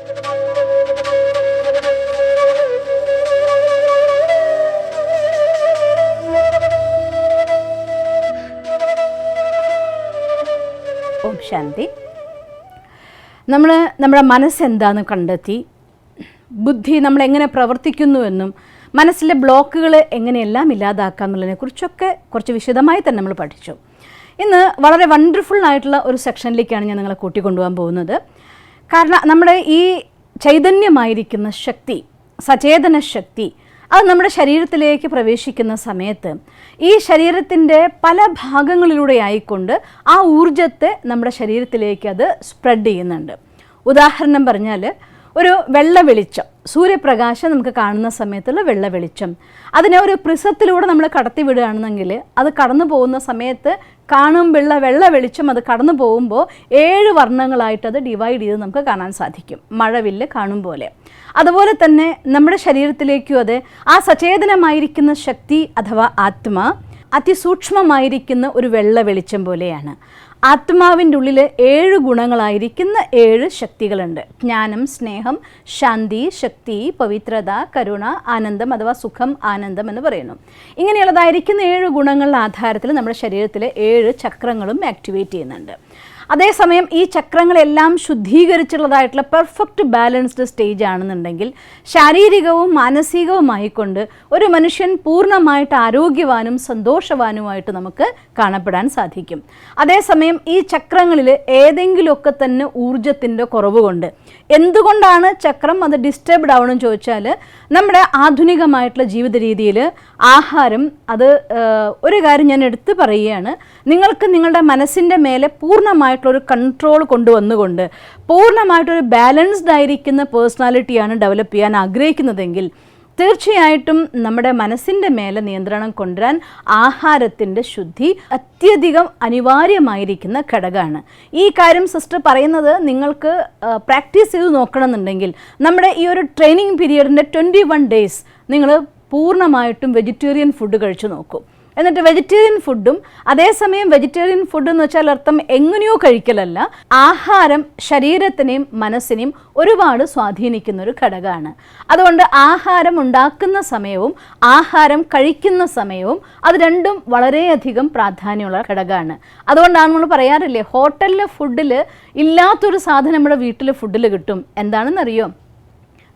ഓം ശാന്തി. നമ്മുടെ മനസ്സെന്താണെന്ന് കണ്ടെത്തി, ബുദ്ധി നമ്മളെങ്ങനെ പ്രവർത്തിക്കുന്നുവെന്നും മനസ്സിലെ ബ്ലോക്കുകൾ എങ്ങനെയെല്ലാം ഇല്ലാതാക്കാം എന്നുള്ളതിനെക്കുറിച്ചൊക്കെ കുറച്ച് വിശദമായി തന്നെ നമ്മൾ പഠിച്ചു. ഇന്ന് വളരെ വണ്ടർഫുൾ ആയിട്ടുള്ള ഒരു സെക്ഷനിലേക്കാണ് ഞാൻ നിങ്ങളെ കൂട്ടിക്കൊണ്ടുപോകാൻ പോകുന്നത്. കാരണം നമ്മുടെ ഈ ചൈതന്യമായിരിക്കുന്ന ശക്തി, സചേതന ശക്തി, അത് നമ്മുടെ ശരീരത്തിലേക്ക് പ്രവേശിക്കുന്ന സമയത്ത് ഈ ശരീരത്തിൻ്റെ പല ഭാഗങ്ങളിലൂടെ ആയിക്കൊണ്ട് ആ ഊർജത്തെ നമ്മുടെ ശരീരത്തിലേക്ക് അത് സ്പ്രെഡ് ചെയ്യുന്നുണ്ട്. ഉദാഹരണം പറഞ്ഞാൽ, ഒരു വെള്ള വെളിച്ചം, സൂര്യപ്രകാശം നമുക്ക് കാണുന്ന സമയത്തുള്ള വെള്ള വെളിച്ചം, അതിനെ ഒരു പ്രിസത്തിലൂടെ നമ്മൾ കടത്തി വിടുകയാണെന്നെങ്കിൽ അത് കടന്നു പോകുന്ന സമയത്ത് കാണുമ്പോഴുള്ള വെള്ള വെളിച്ചം അത് കടന്നു പോകുമ്പോൾ 7 വർണ്ണങ്ങളായിട്ട് അത് ഡിവൈഡ് ചെയ്ത് നമുക്ക് കാണാൻ സാധിക്കും, മഴവില്ല് കാണും പോലെ. അതുപോലെ തന്നെ നമ്മുടെ ശരീരത്തിലേക്കും അത് ആ സചേതനമായിരിക്കുന്ന ശക്തി അഥവാ ആത്മ അതിസൂക്ഷ്മമായിരിക്കുന്ന ഒരു വെള്ള വെളിച്ചം പോലെയാണ്. ആത്മാവിൻ്റെ ഉള്ളിൽ 7 ഗുണങ്ങളായിരിക്കുന്ന 7 ശക്തികളുണ്ട്. ജ്ഞാനം, സ്നേഹം, ശാന്തി, ശക്തി, പവിത്രത, കരുണ, ആനന്ദം അഥവാ സുഖം, ആനന്ദം എന്ന് പറയുന്നു. ഇങ്ങനെയുള്ളതായിരിക്കുന്ന 7 ഗുണങ്ങളുടെ ആധാരത്തിൽ നമ്മുടെ ശരീരത്തിലെ 7 ചക്രങ്ങളും ആക്ടിവേറ്റ് ചെയ്യുന്നുണ്ട്. അതേസമയം ഈ ചക്രങ്ങളെല്ലാം ശുദ്ധീകരിച്ചുള്ളതായിട്ടുള്ള പെർഫെക്റ്റ് ബാലൻസ്ഡ് സ്റ്റേജ് ആണെന്നുണ്ടെങ്കിൽ ശാരീരികവും മാനസികവുമായിക്കൊണ്ട് ഒരു മനുഷ്യൻ പൂർണ്ണമായിട്ട് ആരോഗ്യവാനും സന്തോഷവാനുമായിട്ട് നമുക്ക് കാണപ്പെടാൻ സാധിക്കും. അതേസമയം ഈ ചക്രങ്ങളിൽ ഏതെങ്കിലുമൊക്കെ തന്നെ ഊർജത്തിൻ്റെ കുറവ് കൊണ്ട്, എന്തുകൊണ്ടാണ് ചക്രം അത് ഡിസ്റ്റർബ്ഡ് ആവണമെന്ന് ചോദിച്ചാൽ, നമ്മുടെ ആധുനികമായിട്ടുള്ള ജീവിത രീതിയിൽ ആഹാരം അത് ഒരു കാര്യം ഞാൻ എടുത്തു പറയുകയാണ്, നിങ്ങൾക്ക് നിങ്ങളുടെ മനസ്സിൻ്റെ മേലെ പൂർണ്ണമായിട്ടുള്ളൊരു കൺട്രോൾ കൊണ്ടുവന്നുകൊണ്ട് പൂർണ്ണമായിട്ടൊരു ബാലൻസ്ഡ് ആയിരിക്കുന്ന പേഴ്സണാലിറ്റിയാണ് ഡെവലപ്പ് ചെയ്യാൻ ആഗ്രഹിക്കുന്നതെങ്കിൽ തീർച്ചയായിട്ടും നമ്മുടെ മനസ്സിൻ്റെ മേലെ നിയന്ത്രണം കൊണ്ടുവരാൻ ആഹാരത്തിൻ്റെ ശുദ്ധി അത്യധികം അനിവാര്യമായിരിക്കുന്ന ഘടകമാണ്. ഈ കാര്യം സിസ്റ്റർ പറയുന്നത് നിങ്ങൾക്ക് പ്രാക്ടീസ് ചെയ്ത് നോക്കണമെന്നുണ്ടെങ്കിൽ നമ്മുടെ ഈ ഒരു ട്രെയിനിങ് പീരീഡിൻ്റെ 21 ഡേയ്സ് നിങ്ങൾ പൂർണ്ണമായിട്ടും വെജിറ്റേറിയൻ ഫുഡ് കഴിച്ചു നോക്കൂ. എന്നിട്ട് വെജിറ്റേറിയൻ ഫുഡും, അതേസമയം വെജിറ്റേറിയൻ ഫുഡ് എന്ന് വെച്ചാൽ അർത്ഥം എങ്ങനെയോ കഴിക്കലല്ല, ആഹാരം ശരീരത്തിനെയും മനസ്സിനെയും ഒരുപാട് സ്വാധീനിക്കുന്ന ഒരു ഘടകമാണ്. അതുകൊണ്ട് ആഹാരം ഉണ്ടാക്കുന്ന സമയവും ആഹാരം കഴിക്കുന്ന സമയവും അത് രണ്ടും വളരെയധികം പ്രാധാന്യമുള്ള ഘടകമാണ്. അതുകൊണ്ടാണ് നമ്മൾ പറയാറില്ലേ, ഹോട്ടലിലെ ഫുഡിൽ ഇല്ലാത്തൊരു സാധനം നമ്മുടെ വീട്ടിലെ ഫുഡിൽ കിട്ടും. എന്താണെന്നറിയോ?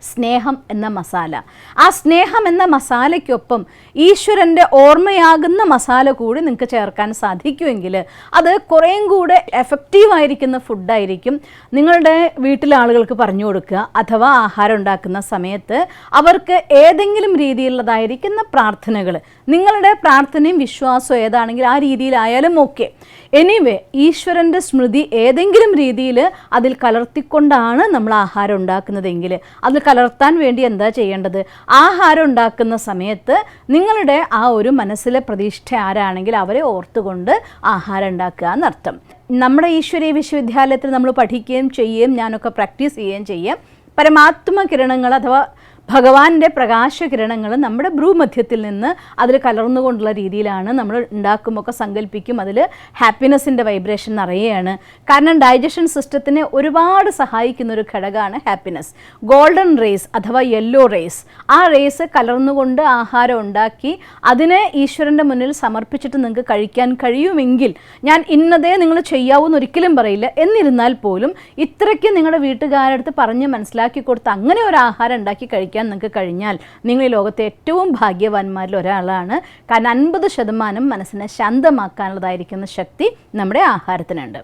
സ്നേഹം എന്ന മസാല. ആ സ്നേഹം എന്ന മസാലയ്ക്കൊപ്പം ഈശ്വരൻ്റെ ഓർമ്മയാകുന്ന മസാല കൂടി നിങ്ങൾക്ക് ചേർക്കാൻ സാധിക്കുമെങ്കിൽ അത് കുറേയും കൂടെ എഫക്റ്റീവായിരിക്കുന്ന ഫുഡായിരിക്കും. നിങ്ങളുടെ വീട്ടിലെ ആളുകൾക്ക് പറഞ്ഞു കൊടുക്കുക, അഥവാ ആഹാരം ഉണ്ടാക്കുന്ന സമയത്ത് അവർക്ക് ഏതെങ്കിലും രീതിയിലുള്ളതായിരിക്കുന്ന പ്രാർത്ഥനകൾ, നിങ്ങളുടെ പ്രാർത്ഥനയും വിശ്വാസവും ഏതാണെങ്കിൽ ആ രീതിയിലായാലും ഓക്കെ. എനിവേ, ഈശ്വരൻ്റെ സ്മൃതി ഏതെങ്കിലും രീതിയിൽ അതിൽ കലർത്തിക്കൊണ്ടാണ് നമ്മൾ ആഹാരം ഉണ്ടാക്കുന്നതെങ്കിൽ അത് കലർത്താൻ വേണ്ടി എന്താ ചെയ്യേണ്ടത്? ആഹാരം ഉണ്ടാക്കുന്ന സമയത്ത് നിങ്ങളുടെ ആ ഒരു മനസ്സിലെ പ്രതിഷ്ഠ ആരാണെങ്കിൽ അവരെ ഓർത്തുകൊണ്ട് ആഹാരം ഉണ്ടാക്കുക എന്നർത്ഥം. നമ്മുടെ ഈശ്വരീയ വിശ്വവിദ്യാലയത്തിൽ നമ്മൾ പഠിക്കുകയും ചെയ്യുകയും ഞാനൊക്കെ പ്രാക്ടീസ് ചെയ്യുകയും ചെയ്യാം. പരമാത്മ കിരണങ്ങൾ അഥവാ ഭഗവാന്റെ പ്രകാശകിരണങ്ങൾ നമ്മുടെ ഭ്രൂമധ്യത്തിൽ നിന്ന് അതിൽ കലർന്നുകൊണ്ടുള്ള രീതിയിലാണ് നമ്മൾ ഉണ്ടാക്കുമൊക്കെ സങ്കല്പിക്കും. അതിൽ ഹാപ്പിനെസ്സിൻ്റെ വൈബ്രേഷൻ നിറയുകയാണ്. കാരണം ഡൈജഷൻ സിസ്റ്റത്തിനെ ഒരുപാട് സഹായിക്കുന്ന ഒരു ഘടകമാണ് ഹാപ്പിനെസ്. ഗോൾഡൻ റേസ് അഥവാ യെല്ലോ റേസ്, ആ റേസ് കലർന്നുകൊണ്ട് ആഹാരം ഉണ്ടാക്കി അതിനെ ഈശ്വരൻ്റെ മുന്നിൽ സമർപ്പിച്ചിട്ട് നിങ്ങൾക്ക് കഴിക്കാൻ കഴിയുമെങ്കിൽ, ഞാൻ ഇന്നതേ നിങ്ങൾ ചെയ്യാവൂന്ന് ഒരിക്കലും പറയില്ല, എന്നിരുന്നാൽ പോലും ഇത്രയ്ക്ക് നിങ്ങളുടെ വീട്ടുകാരടുത്ത് പറഞ്ഞ് മനസ്സിലാക്കി കൊടുത്ത് അങ്ങനെ ഒരു ആഹാരം ഉണ്ടാക്കി കഴിക്കാൻ നിങ്ങൾക്ക് കഴിഞ്ഞാൽ നിങ്ങൾ ഈ ലോകത്തെ ഏറ്റവും ഭാഗ്യവാന്മാരിൽ ഒരാളാണ്. കാരണം 50% മനസ്സിനെ ശാന്തമാക്കാനുള്ളതായിരിക്കുന്ന ശക്തി നമ്മുടെ ആഹാരത്തിനുണ്ട്.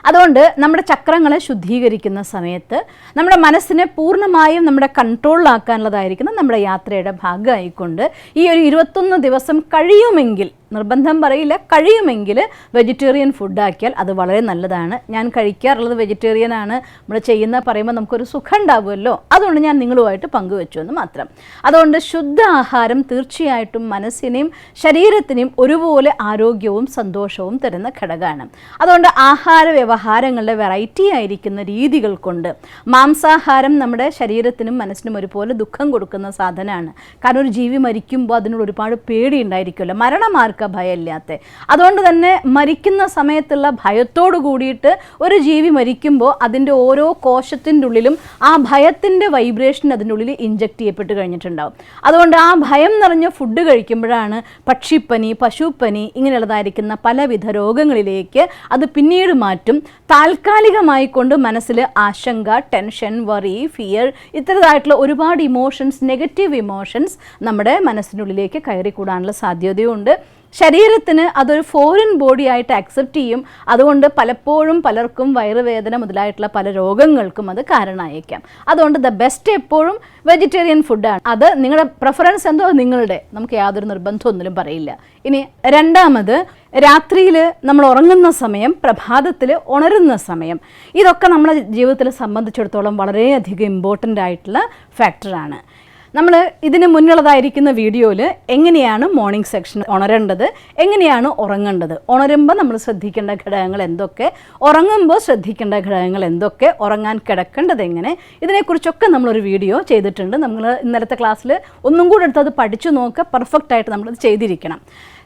അതുകൊണ്ട് നമ്മുടെ ചക്രങ്ങളെ ശുദ്ധീകരിക്കുന്ന സമയത്ത് നമ്മുടെ മനസ്സിനെ പൂർണ്ണമായും നമ്മുടെ കൺട്രോളിലാക്കാനുള്ളതായിരിക്കുന്ന നമ്മുടെ യാത്രയുടെ ഭാഗമായിക്കൊണ്ട് ഈ ഒരു 21 ദിവസം കഴിയുമെങ്കിൽ, നിർബന്ധം പറയില്ല, കഴിയുമെങ്കിൽ വെജിറ്റേറിയൻ ഫുഡാക്കിയാൽ അത് വളരെ നല്ലതാണ്. ഞാൻ കഴിക്കാറുള്ളത് വെജിറ്റേറിയനാണ്. നമ്മൾ ചെയ്യുന്ന പറയുമ്പോൾ നമുക്കൊരു സുഖം ഉണ്ടാവുമല്ലോ, അതുകൊണ്ട് ഞാൻ നിങ്ങളുമായിട്ട് പങ്കുവെച്ചു എന്ന് മാത്രം. അതുകൊണ്ട് ശുദ്ധ ആഹാരം തീർച്ചയായിട്ടും മനസ്സിനെയും ശരീരത്തിനെയും ഒരുപോലെ ആരോഗ്യവും സന്തോഷവും തരുന്ന ഘടകമാണ്. അതുകൊണ്ട് ആഹാര വ്യവഹാരങ്ങളുടെ വെറൈറ്റി ആയിരിക്കുന്ന രീതികൾ കൊണ്ട്, മാംസാഹാരം നമ്മുടെ ശരീരത്തിനും മനസ്സിനും ഒരുപോലെ ദുഃഖം കൊടുക്കുന്ന സാധനമാണ്. കാരണം ഒരു ജീവി മരിക്കുമ്പോൾ അതിനോട് ഒരുപാട് പേടി ഉണ്ടായിരിക്കുമല്ലോ. മരണമാർക്കാ ആർക്കാ ഭയമില്ലാത്ത? അതുകൊണ്ട് തന്നെ മരിക്കുന്ന സമയത്തുള്ള ഭയത്തോട് കൂടിയിട്ട് ഒരു ജീവി മരിക്കുമ്പോൾ അതിൻ്റെ ഓരോ കോശത്തിൻ്റെ ഉള്ളിലും ആ ഭയത്തിൻ്റെ വൈബ്രേഷൻ അതിൻ്റെ ഉള്ളിൽ ഇഞ്ചക്ട് ചെയ്യപ്പെട്ട് കഴിഞ്ഞിട്ടുണ്ടാവും. അതുകൊണ്ട് ആ ഭയം നിറഞ്ഞ ഫുഡ് കഴിക്കുമ്പോഴാണ് പക്ഷിപ്പനി, പശുപ്പനി ഇങ്ങനെയുള്ളതായിരിക്കുന്ന പലവിധ രോഗങ്ങളിലേക്ക് അത് പിന്നീട് മാറ്റും. താൽക്കാലികമായി കൊണ്ട് മനസ്സിൽ ആശങ്ക, ടെൻഷൻ, വറി, ഫിയർ ഇത്തരത്തിലായിട്ടുള്ള ഒരുപാട് ഇമോഷൻസ്, നെഗറ്റീവ് ഇമോഷൻസ് നമ്മുടെ മനസ്സിനുള്ളിലേക്ക് കയറിക്കൂടാനുള്ള സാധ്യതയുണ്ട്. ശരീരത്തിന് അതൊരു ഫോറിൻ ബോഡി ആയിട്ട് അക്സെപ്റ്റ് ചെയ്യും. അതുകൊണ്ട് പലപ്പോഴും പലർക്കും വയറുവേദന മുതലായിട്ടുള്ള പല രോഗങ്ങൾക്കും അത് കാരണമായേക്കാം. അതുകൊണ്ട് ദ ബെസ്റ്റ് എപ്പോഴും വെജിറ്റേറിയൻ ഫുഡാണ്. അത് നിങ്ങളുടെ പ്രിഫറൻസ് എന്തോ നിങ്ങളുടെ, നമുക്ക് യാതൊരു നിർബന്ധമൊന്നും പറയില്ല. ഇനി രണ്ടാമത്, രാത്രിയിൽ നമ്മൾ ഉറങ്ങുന്ന സമയം, പ്രഭാതത്തിൽ ഉണരുന്ന സമയം, ഇതൊക്കെ നമ്മുടെ ജീവിതത്തിൽ സംബന്ധിച്ചിടത്തോളം വളരെയധികം ഇമ്പോർട്ടൻ്റ് ആയിട്ടുള്ള ഫാക്ടറാണ്. നമ്മൾ ഇതിന് മുന്നുള്ളതായിരിക്കുന്ന വീഡിയോയിൽ എങ്ങനെയാണ് മോർണിംഗ് സെക്ഷൻ ഉണരേണ്ടത്, എങ്ങനെയാണ് ഉറങ്ങേണ്ടത്, ഉണരുമ്പോൾ നമ്മൾ ശ്രദ്ധിക്കേണ്ട ഘടകങ്ങൾ എന്തൊക്കെ, ഉറങ്ങുമ്പോൾ ശ്രദ്ധിക്കേണ്ട ഘടകങ്ങൾ എന്തൊക്കെ, ഉറങ്ങാൻ കിടക്കേണ്ടത് എങ്ങനെ, ഇതിനെക്കുറിച്ചൊക്കെ നമ്മളൊരു വീഡിയോ ചെയ്തിട്ടുണ്ട്. നമ്മൾ ഇന്നലത്തെ ക്ലാസ്സിൽ ഒന്നും കൂടെ എടുത്ത് അത് പഠിച്ചു നോക്കുക. പെർഫെക്റ്റായിട്ട് നമ്മളത് ചെയ്തിരിക്കണം.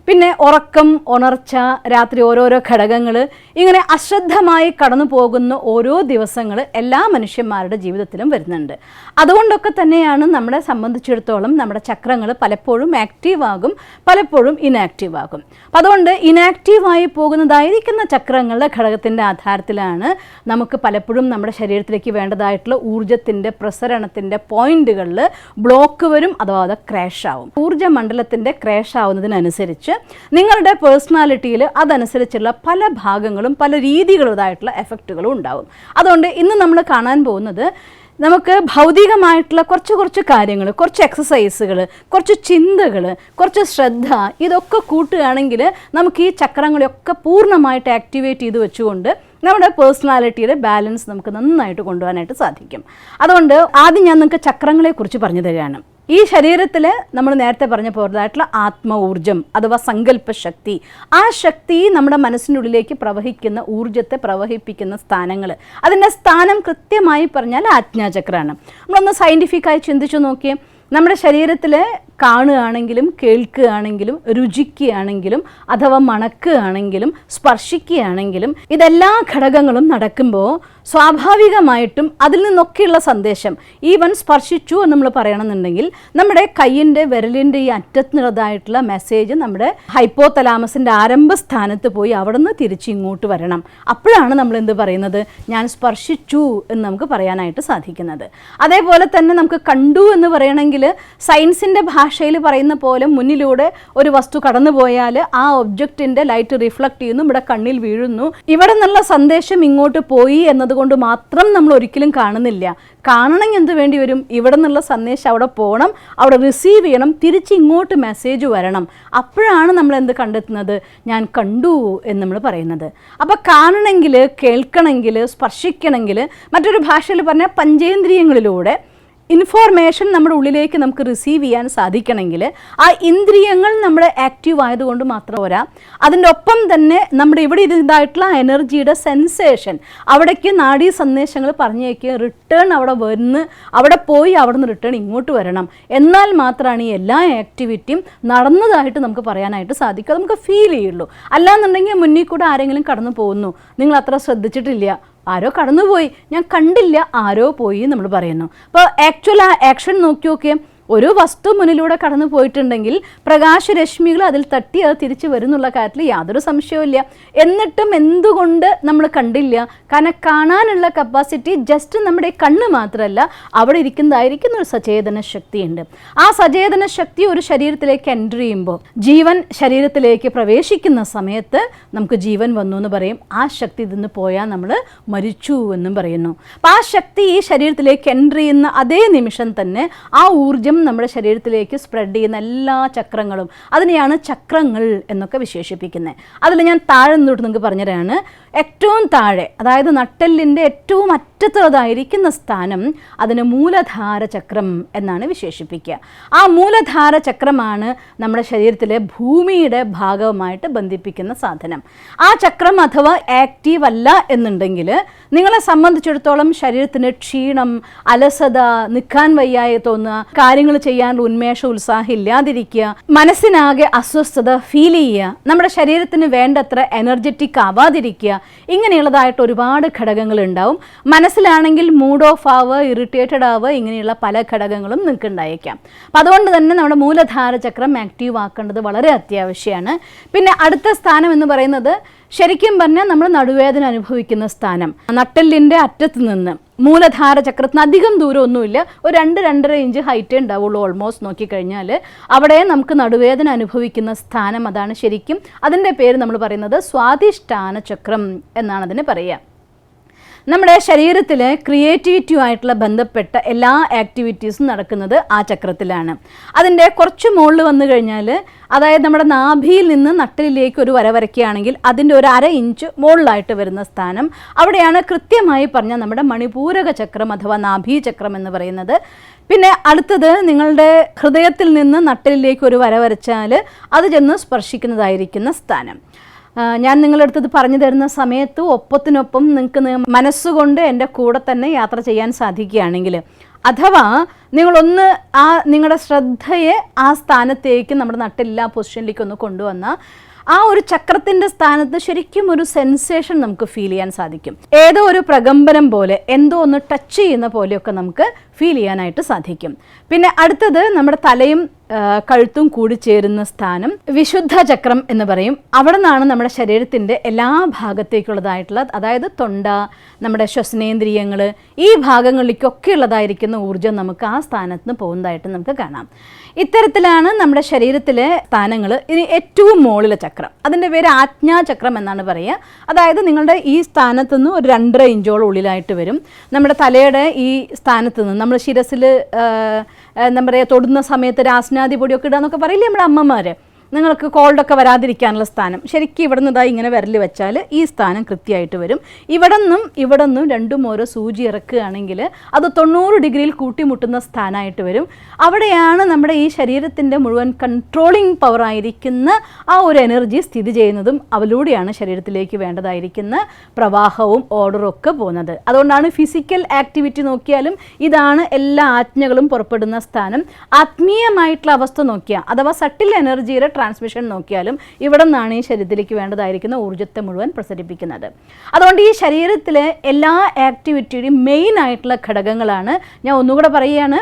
പിന്നെ ഉറക്കം, ഉണർച്ച, രാത്രി ഓരോരോ ഘടകങ്ങൾ, ഇങ്ങനെ അശ്രദ്ധമായി കടന്നു പോകുന്ന ഓരോ ദിവസങ്ങൾ എല്ലാ മനുഷ്യന്മാരുടെ ജീവിതത്തിലും വരുന്നുണ്ട്. അതുകൊണ്ടൊക്കെ തന്നെയാണ് നമ്മളെ സംബന്ധിച്ചിടത്തോളം നമ്മുടെ ചക്രങ്ങൾ പലപ്പോഴും ആക്റ്റീവ് ആകും, പലപ്പോഴും ഇനാക്റ്റീവ് ആകും. അപ്പം അതുകൊണ്ട് ഇനാക്റ്റീവായി പോകുന്നതായിരിക്കുന്ന ചക്രങ്ങളുടെ ഘടകത്തിൻ്റെ ആധാരത്തിലാണ് നമുക്ക് പലപ്പോഴും നമ്മുടെ ശരീരത്തിലേക്ക് വേണ്ടതായിട്ടുള്ള ഊർജ്ജത്തിൻ്റെ പ്രസരണത്തിൻ്റെ പോയിന്റുകളിൽ ബ്ലോക്ക് വരും, അഥവാ അത് ക്രാഷ് ആവും. ഊർജ്ജ മണ്ഡലത്തിൻ്റെ ക്രാഷ് ആവുന്നതിനനുസരിച്ച് നിങ്ങളുടെ പേഴ്സണാലിറ്റിയിൽ അതനുസരിച്ചുള്ള പല ഭാഗങ്ങളും പല രീതികളുടേതായിട്ടുള്ള എഫക്റ്റുകളും ഉണ്ടാവും. അതുകൊണ്ട് ഇന്ന് നമ്മൾ കാണാൻ പോകുന്നത് നമുക്ക് ഭൗതികമായിട്ടുള്ള കുറച്ച് കാര്യങ്ങൾ, കുറച്ച് എക്സസൈസുകൾ, കുറച്ച് ചിന്തകൾ, കുറച്ച് ശ്രദ്ധ, ഇതൊക്കെ കൂട്ടുകയാണെങ്കിൽ നമുക്ക് ഈ ചക്രങ്ങളെയൊക്കെ പൂർണ്ണമായിട്ട് ആക്ടിവേറ്റ് ചെയ്ത് വെച്ചുകൊണ്ട് നമ്മുടെ പേഴ്സണാലിറ്റിയുടെ ബാലൻസ് നമുക്ക് നന്നായിട്ട് കൊണ്ടുപോകാനായിട്ട് സാധിക്കും. അതുകൊണ്ട് ആദ്യം ഞാൻ നിങ്ങൾക്ക് ചക്രങ്ങളെക്കുറിച്ച് പറഞ്ഞു തരികയാണ്. ഈ ശരീരത്തിൽ നമ്മൾ നേരത്തെ പറഞ്ഞ പോലതായിട്ടുള്ള ആത്മ ഊർജം അഥവാ സങ്കല്പശക്തി, ആ ശക്തി നമ്മുടെ മനസ്സിനുള്ളിലേക്ക് പ്രവഹിക്കുന്ന ഊർജത്തെ പ്രവഹിപ്പിക്കുന്ന സ്ഥാനങ്ങൾ, അതിൻ്റെ സ്ഥാനം കൃത്യമായി പറഞ്ഞാൽ ആജ്ഞാചക്രമാണ്. നമ്മളൊന്ന് സയൻറ്റിഫിക്കായി ചിന്തിച്ചു നോക്കിയേ. നമ്മുടെ ശരീരത്തിൽ കാണുകയാണെങ്കിലും കേൾക്കുകയാണെങ്കിലും രുചിക്കുകയാണെങ്കിലും അഥവാ മണക്കുകയാണെങ്കിലും സ്പർശിക്കുകയാണെങ്കിലും ഇതെല്ലാ ഘടകങ്ങളും നടക്കുമ്പോൾ സ്വാഭാവികമായിട്ടും അതിൽ നിന്നൊക്കെയുള്ള സന്ദേശം, ഈവൻ സ്പർശിച്ചു എന്ന് നമ്മൾ പറയണമെന്നുണ്ടെങ്കിൽ നമ്മുടെ കയ്യിൻ്റെ വിരലിൻ്റെ ഈ അറ്റത്തിനുള്ളതായിട്ടുള്ള മെസ്സേജ് നമ്മുടെ ഹൈപ്പോതലാമസിൻ്റെ ആരംഭ സ്ഥാനത്ത് പോയി അവിടെ നിന്ന് തിരിച്ച് ഇങ്ങോട്ട് വരണം. അപ്പോഴാണ് നമ്മൾ എന്ത് പറയുന്നത്, ഞാൻ സ്പർശിച്ചു എന്ന് നമുക്ക് പറയാനായിട്ട് സാധിക്കുന്നത്. അതേപോലെ തന്നെ നമുക്ക് കണ്ടു എന്ന് പറയണമെങ്കിൽ സയൻസിൻ്റെ ഭാഷയിൽ പറയുന്ന പോലെ മുന്നിലൂടെ ഒരു വസ്തു കടന്നു പോയാൽ ആ ഒബ്ജക്റ്റിൻ്റെ ലൈറ്റ് റിഫ്ലക്റ്റ് ചെയ്യുന്നു, ഇവിടെ കണ്ണിൽ വീഴുന്നു. ഇവിടെ നിന്നുള്ള സന്ദേശം ഇങ്ങോട്ട് പോയി എന്നതുകൊണ്ട് മാത്രം നമ്മൾ ഒരിക്കലും കാണുന്നില്ല. കാണണമെങ്കിൽ എന്ത് വേണ്ടി വരും, ഇവിടെ നിന്നുള്ള സന്ദേശം അവിടെ പോകണം, അവിടെ റിസീവ് ചെയ്യണം, തിരിച്ച് ഇങ്ങോട്ട് മെസ്സേജ് വരണം. അപ്പോഴാണ് നമ്മൾ എന്ത് കണ്ടെത്തുന്നത്, ഞാൻ കണ്ടു എന്ന് നമ്മൾ പറയുന്നത്. അപ്പോൾ കാണണമെങ്കിൽ, കേൾക്കണമെങ്കിൽ, സ്പർശിക്കണമെങ്കിൽ, മറ്റൊരു ഭാഷയിൽ പറഞ്ഞാൽ പഞ്ചേന്ദ്രിയങ്ങളിലൂടെ ഇൻഫോർമേഷൻ നമ്മുടെ ഉള്ളിലേക്ക് നമുക്ക് റിസീവ് ചെയ്യാൻ സാധിക്കണമെങ്കിൽ ആ ഇന്ദ്രിയങ്ങൾ നമ്മുടെ ആക്റ്റീവ് ആയതുകൊണ്ട് മാത്രം പോരാ, അതിൻ്റെ ഒപ്പം തന്നെ നമ്മുടെ ഇവിടെ ഇരുന്നതായിട്ടുള്ള എനർജിയുടെ സെൻസേഷൻ, അവിടേക്ക് നാഡീ സന്ദേശങ്ങൾ പറഞ്ഞേക്ക് റിട്ടേൺ അവിടെ വന്ന് അവിടെ പോയി അവിടെ നിന്ന് റിട്ടേൺ ഇങ്ങോട്ട് വരണം. എന്നാൽ മാത്രമാണ് ഈ എല്ലാ ആക്ടിവിറ്റിയും നടന്നതായിട്ട് നമുക്ക് പറയാനായിട്ട് സാധിക്കും, നമുക്ക് ഫീൽ ചെയ്യുള്ളൂ. അല്ലാന്നുണ്ടെങ്കിൽ മുന്നിൽ കൂടെ ആരെങ്കിലും കടന്നു പോകുന്നു, നിങ്ങൾ അത്ര ശ്രദ്ധിച്ചിട്ടില്ല, ആരോ കടന്നുപോയി, ഞാൻ കണ്ടില്ല, ആരോ പോയി നമ്മൾ പറയുന്നു. അപ്പോൾ ആക്ച്വൽ ആ ആക്ഷൻ നോക്കി നോക്കിയേ, ഒരു വസ്തു മുന്നിലൂടെ കടന്നു പോയിട്ടുണ്ടെങ്കിൽ പ്രകാശരശ്മികൾ അതിൽ തട്ടി അത് തിരിച്ചു വരുന്നുള്ള കാര്യത്തിൽ യാതൊരു സംശയവുമില്ല. എന്നിട്ടും എന്തുകൊണ്ട് നമ്മൾ കണ്ടില്ല? കാരണം കാണാനുള്ള കപ്പാസിറ്റി ജസ്റ്റ് നമ്മുടെ കണ്ണ് മാത്രമല്ല, അവിടെ ഇരിക്കുന്നതായിരിക്കുന്ന ഒരു സചേതന ശക്തിയുണ്ട്. ആ സചേതന ശക്തി ഒരു ശരീരത്തിലേക്ക് എൻ്റർ ചെയ്യുമ്പോൾ, ജീവൻ ശരീരത്തിലേക്ക് പ്രവേശിക്കുന്ന സമയത്ത് നമുക്ക് ജീവൻ വന്നു എന്ന് പറയും. ആ ശക്തി ഇതിന്ന് പോയാൽ നമ്മൾ മരിച്ചു എന്നും പറയുന്നു. അപ്പോൾ ആ ശക്തി ഈ ശരീരത്തിലേക്ക് എൻ്റർ ചെയ്യുന്ന അതേ നിമിഷം തന്നെ ആ ഊർജ്ജം നമ്മുടെ ശരീരത്തിലേക്ക് സ്പ്രെഡ് ചെയ്യുന്ന എല്ലാ ചക്രങ്ങളും, അതിനെയാണ് ചക്രങ്ങൾ എന്നൊക്കെ വിശേഷിപ്പിക്കുന്നത്. അതിൽ ഞാൻ താഴെ നിന്നോട്ട് നിങ്ങൾക്ക് പറഞ്ഞുതരാണ്. ഏറ്റവും താഴെ, അതായത് നട്ടെല്ലിൻ്റെ ഏറ്റവും അറ്റത്തുള്ളതായിരിക്കുന്ന സ്ഥാനം അതിന് മൂലധാര ചക്രം എന്നാണ് വിശേഷിപ്പിക്കുക. ആ മൂലധാര ചക്രമാണ് നമ്മുടെ ശരീരത്തിലെ ഭൂമിയുടെ ഭാഗവുമായിട്ട് ബന്ധിപ്പിക്കുന്ന സാധനം. ആ ചക്രം അഥവാ ആക്റ്റീവ് അല്ല എന്നുണ്ടെങ്കിൽ നിങ്ങളെ സംബന്ധിച്ചിടത്തോളം ശരീരത്തിന് ക്ഷീണം, അലസത, നിൽക്കാൻ വയ്യായി തോന്നുക, കാര്യങ്ങൾ ചെയ്യാനുള്ള ഉന്മേഷം, ഉത്സാഹം ഇല്ലാതിരിക്കുക, മനസ്സിനാകെ അസ്വസ്ഥത ഫീൽ ചെയ്യുക, നമ്മുടെ ശരീരത്തിന് വേണ്ടത്ര എനർജറ്റിക് ആവാതിരിക്കുക, ഇങ്ങനെയുള്ളതായിട്ട് ഒരുപാട് ഘടകങ്ങൾ ഉണ്ടാവും. മനസ്സിലാണെങ്കിൽ മൂഡ് ഓഫ് ആവുക, ഇറിറ്റേറ്റഡ് ആവുക, ഇങ്ങനെയുള്ള പല ഘടകങ്ങളും നിങ്ങൾക്ക് ഉണ്ടായേക്കാം. അപ്പം അതുകൊണ്ട് തന്നെ നമ്മുടെ മൂലധാര ചക്രം ആക്റ്റീവ് ആക്കേണ്ടത് വളരെ അത്യാവശ്യമാണ്. പിന്നെ അടുത്ത സ്ഥാനം എന്ന് പറയുന്നത് ശരിക്കും പറഞ്ഞാൽ നമ്മൾ നടുവേദന അനുഭവിക്കുന്ന സ്ഥാനം. നട്ടെല്ലിൻ്റെ അറ്റത്ത് നിന്ന് മൂലധാര ചക്രത്തിന് അധികം ദൂരമൊന്നുമില്ല, ഒരു 2-2.5 ഇഞ്ച് ഹൈറ്റേ ഉണ്ടാവുള്ളൂ ഓൾമോസ്റ്റ് നോക്കിക്കഴിഞ്ഞാൽ. അവിടെ നമുക്ക് നടുവേദന അനുഭവിക്കുന്ന സ്ഥാനം അതാണ് ശരിക്കും. അതിൻ്റെ പേര് നമ്മൾ പറയുന്നത് സ്വാധിഷ്ഠാന ചക്രം എന്നാണ് അതിന് പറയുക. നമ്മുടെ ശരീരത്തിൽ ക്രിയേറ്റിവിറ്റിയുമായിട്ടുള്ള ബന്ധപ്പെട്ട എല്ലാ ആക്ടിവിറ്റീസും നടക്കുന്നത് ആ ചക്രത്തിലാണ്. അതിൻ്റെ കുറച്ച് മുകളിൽ വന്നു കഴിഞ്ഞാൽ, അതായത് നമ്മുടെ നാഭിയിൽ നിന്ന് നട്ടലിലേക്ക് ഒരു വര വരയ്ക്കുകയാണെങ്കിൽ അതിൻ്റെ ഒരു 1/2 ഇഞ്ച് മുകളിലായിട്ട് വരുന്ന സ്ഥാനം, അവിടെയാണ് കൃത്യമായി പറഞ്ഞാൽ നമ്മുടെ മണിപൂരക ചക്രം അഥവാ നാഭീചക്രം എന്ന് പറയുന്നത്. പിന്നെ അടുത്തത് നിങ്ങളുടെ ഹൃദയത്തിൽ നിന്ന് നട്ടലിലേക്ക് ഒരു വര വരച്ചാൽ അത് ചെന്ന് സ്പർശിക്കുന്നതായിരിക്കുന്ന സ്ഥാനം. ഞാൻ നിങ്ങളുടെ അടുത്തത് പറഞ്ഞു തരുന്ന സമയത്ത് ഒപ്പത്തിനൊപ്പം നിങ്ങൾക്ക് മനസ്സുകൊണ്ട് എൻ്റെ കൂടെ തന്നെ യാത്ര ചെയ്യാൻ സാധിക്കുകയാണെങ്കിൽ, അഥവാ നിങ്ങളൊന്ന് നിങ്ങളുടെ ശ്രദ്ധയെ ആ സ്ഥാനത്തേക്ക് നമ്മുടെ നട്ടെല്ലാ പൊസിഷനിലേക്ക് ഒന്ന് കൊണ്ടുവന്നാൽ ആ ഒരു ചക്രത്തിൻ്റെ സ്ഥാനത്ത് ശരിക്കും ഒരു സെൻസേഷൻ നമുക്ക് ഫീൽ ചെയ്യാൻ സാധിക്കും. ഏതോ ഒരു പ്രകമ്പനം പോലെ, എന്തോ ഒന്ന് ടച്ച് ചെയ്യുന്ന പോലെയൊക്കെ നമുക്ക് ഫീൽ ചെയ്യാനായിട്ട് സാധിക്കും. പിന്നെ അടുത്തത് നമ്മുടെ തലയും കഴുത്തും കൂടി ചേരുന്ന സ്ഥാനം വിശുദ്ധ ചക്രം എന്ന് പറയും. അവിടെ നിന്നാണ് നമ്മുടെ ശരീരത്തിൻ്റെ എല്ലാ ഭാഗത്തേക്കുള്ളതായിട്ടുള്ള, അതായത് തൊണ്ട, നമ്മുടെ ശ്വസനേന്ദ്രിയങ്ങൾ, ഈ ഭാഗങ്ങളിലേക്കൊക്കെ ഉള്ളതായിരിക്കുന്ന ഊർജ്ജം നമുക്ക് ആ സ്ഥാനത്ത് നിന്ന് പോകുന്നതായിട്ട് നമുക്ക് കാണാം. ഇത്തരത്തിലാണ് നമ്മുടെ ശരീരത്തിലെ സ്ഥാനങ്ങൾ. ഇനി ഏറ്റവും മുകളിലെ ചക്രം, അതിൻ്റെ പേര് ആജ്ഞാചക്രം എന്നാണ് പറയുക. അതായത് നിങ്ങളുടെ ഈ സ്ഥാനത്ത് നിന്ന് ഒരു 2.5 ഇഞ്ചോളം ഉള്ളിലായിട്ട് വരും. നമ്മുടെ തലയുടെ ഈ സ്ഥാനത്ത് നിന്ന് നമ്മൾ ശിരസിൽ എന്താ പറയുക, തൊടുന്ന സമയത്ത് രാസ്നാദി പൊടിയൊക്കെ ഇടുക എന്നൊക്കെ പറയില്ലേ നമ്മുടെ അമ്മമാർ, നിങ്ങൾക്ക് കോൾഡൊക്കെ വരാതിരിക്കാനുള്ള സ്ഥാനം. ശരിക്കും ഇവിടെ നിന്ന് ഇങ്ങനെ വിരൽ വെച്ചാൽ ഈ സ്ഥാനം കൃത്യമായിട്ട് വരും. ഇവിടെ നിന്നും രണ്ടും ഓരോ സൂചി ഇറക്കുകയാണെങ്കിൽ അത് 90 ഡിഗ്രിയിൽ കൂട്ടിമുട്ടുന്ന സ്ഥാനമായിട്ട് വരും. അവിടെയാണ് നമ്മുടെ ഈ ശരീരത്തിൻ്റെ മുഴുവൻ കൺട്രോളിങ് പവറായിരിക്കുന്ന ആ ഒരു എനർജി സ്ഥിതി ചെയ്യുന്നതും. അതിലൂടെയാണ് ശരീരത്തിലേക്ക് വേണ്ടതായിരിക്കുന്ന പ്രവാഹവും ഓർഡറും ഒക്കെ പോകുന്നത്. അതുകൊണ്ടാണ് ഫിസിക്കൽ ആക്ടിവിറ്റി നോക്കിയാലും ഇതാണ് എല്ലാ ആജ്ഞകളും പുറപ്പെടുന്ന സ്ഥാനം. ആത്മീയമായിട്ടുള്ള അവസ്ഥ നോക്കിയാൽ, അഥവാ സട്ടിൽ എനർജിയുടെ ട്രാൻസ്മിഷൻ നോക്കിയാലും ഇവിടെ നിന്നാണ് ഈ ശരീരത്തിലേക്ക് വേണ്ടതായിരിക്കുന്ന ഊർജ്ജത്തെ മുഴുവൻ പ്രസരിപ്പിക്കുന്നത്. അതുകൊണ്ട് ഈ ശരീരത്തിലെ എല്ലാ ആക്ടിവിറ്റിയുടെയും മെയിൻ ആയിട്ടുള്ള ഘടകങ്ങളാണ്. ഞാൻ ഒന്നുകൂടെ പറയുകയാണ്,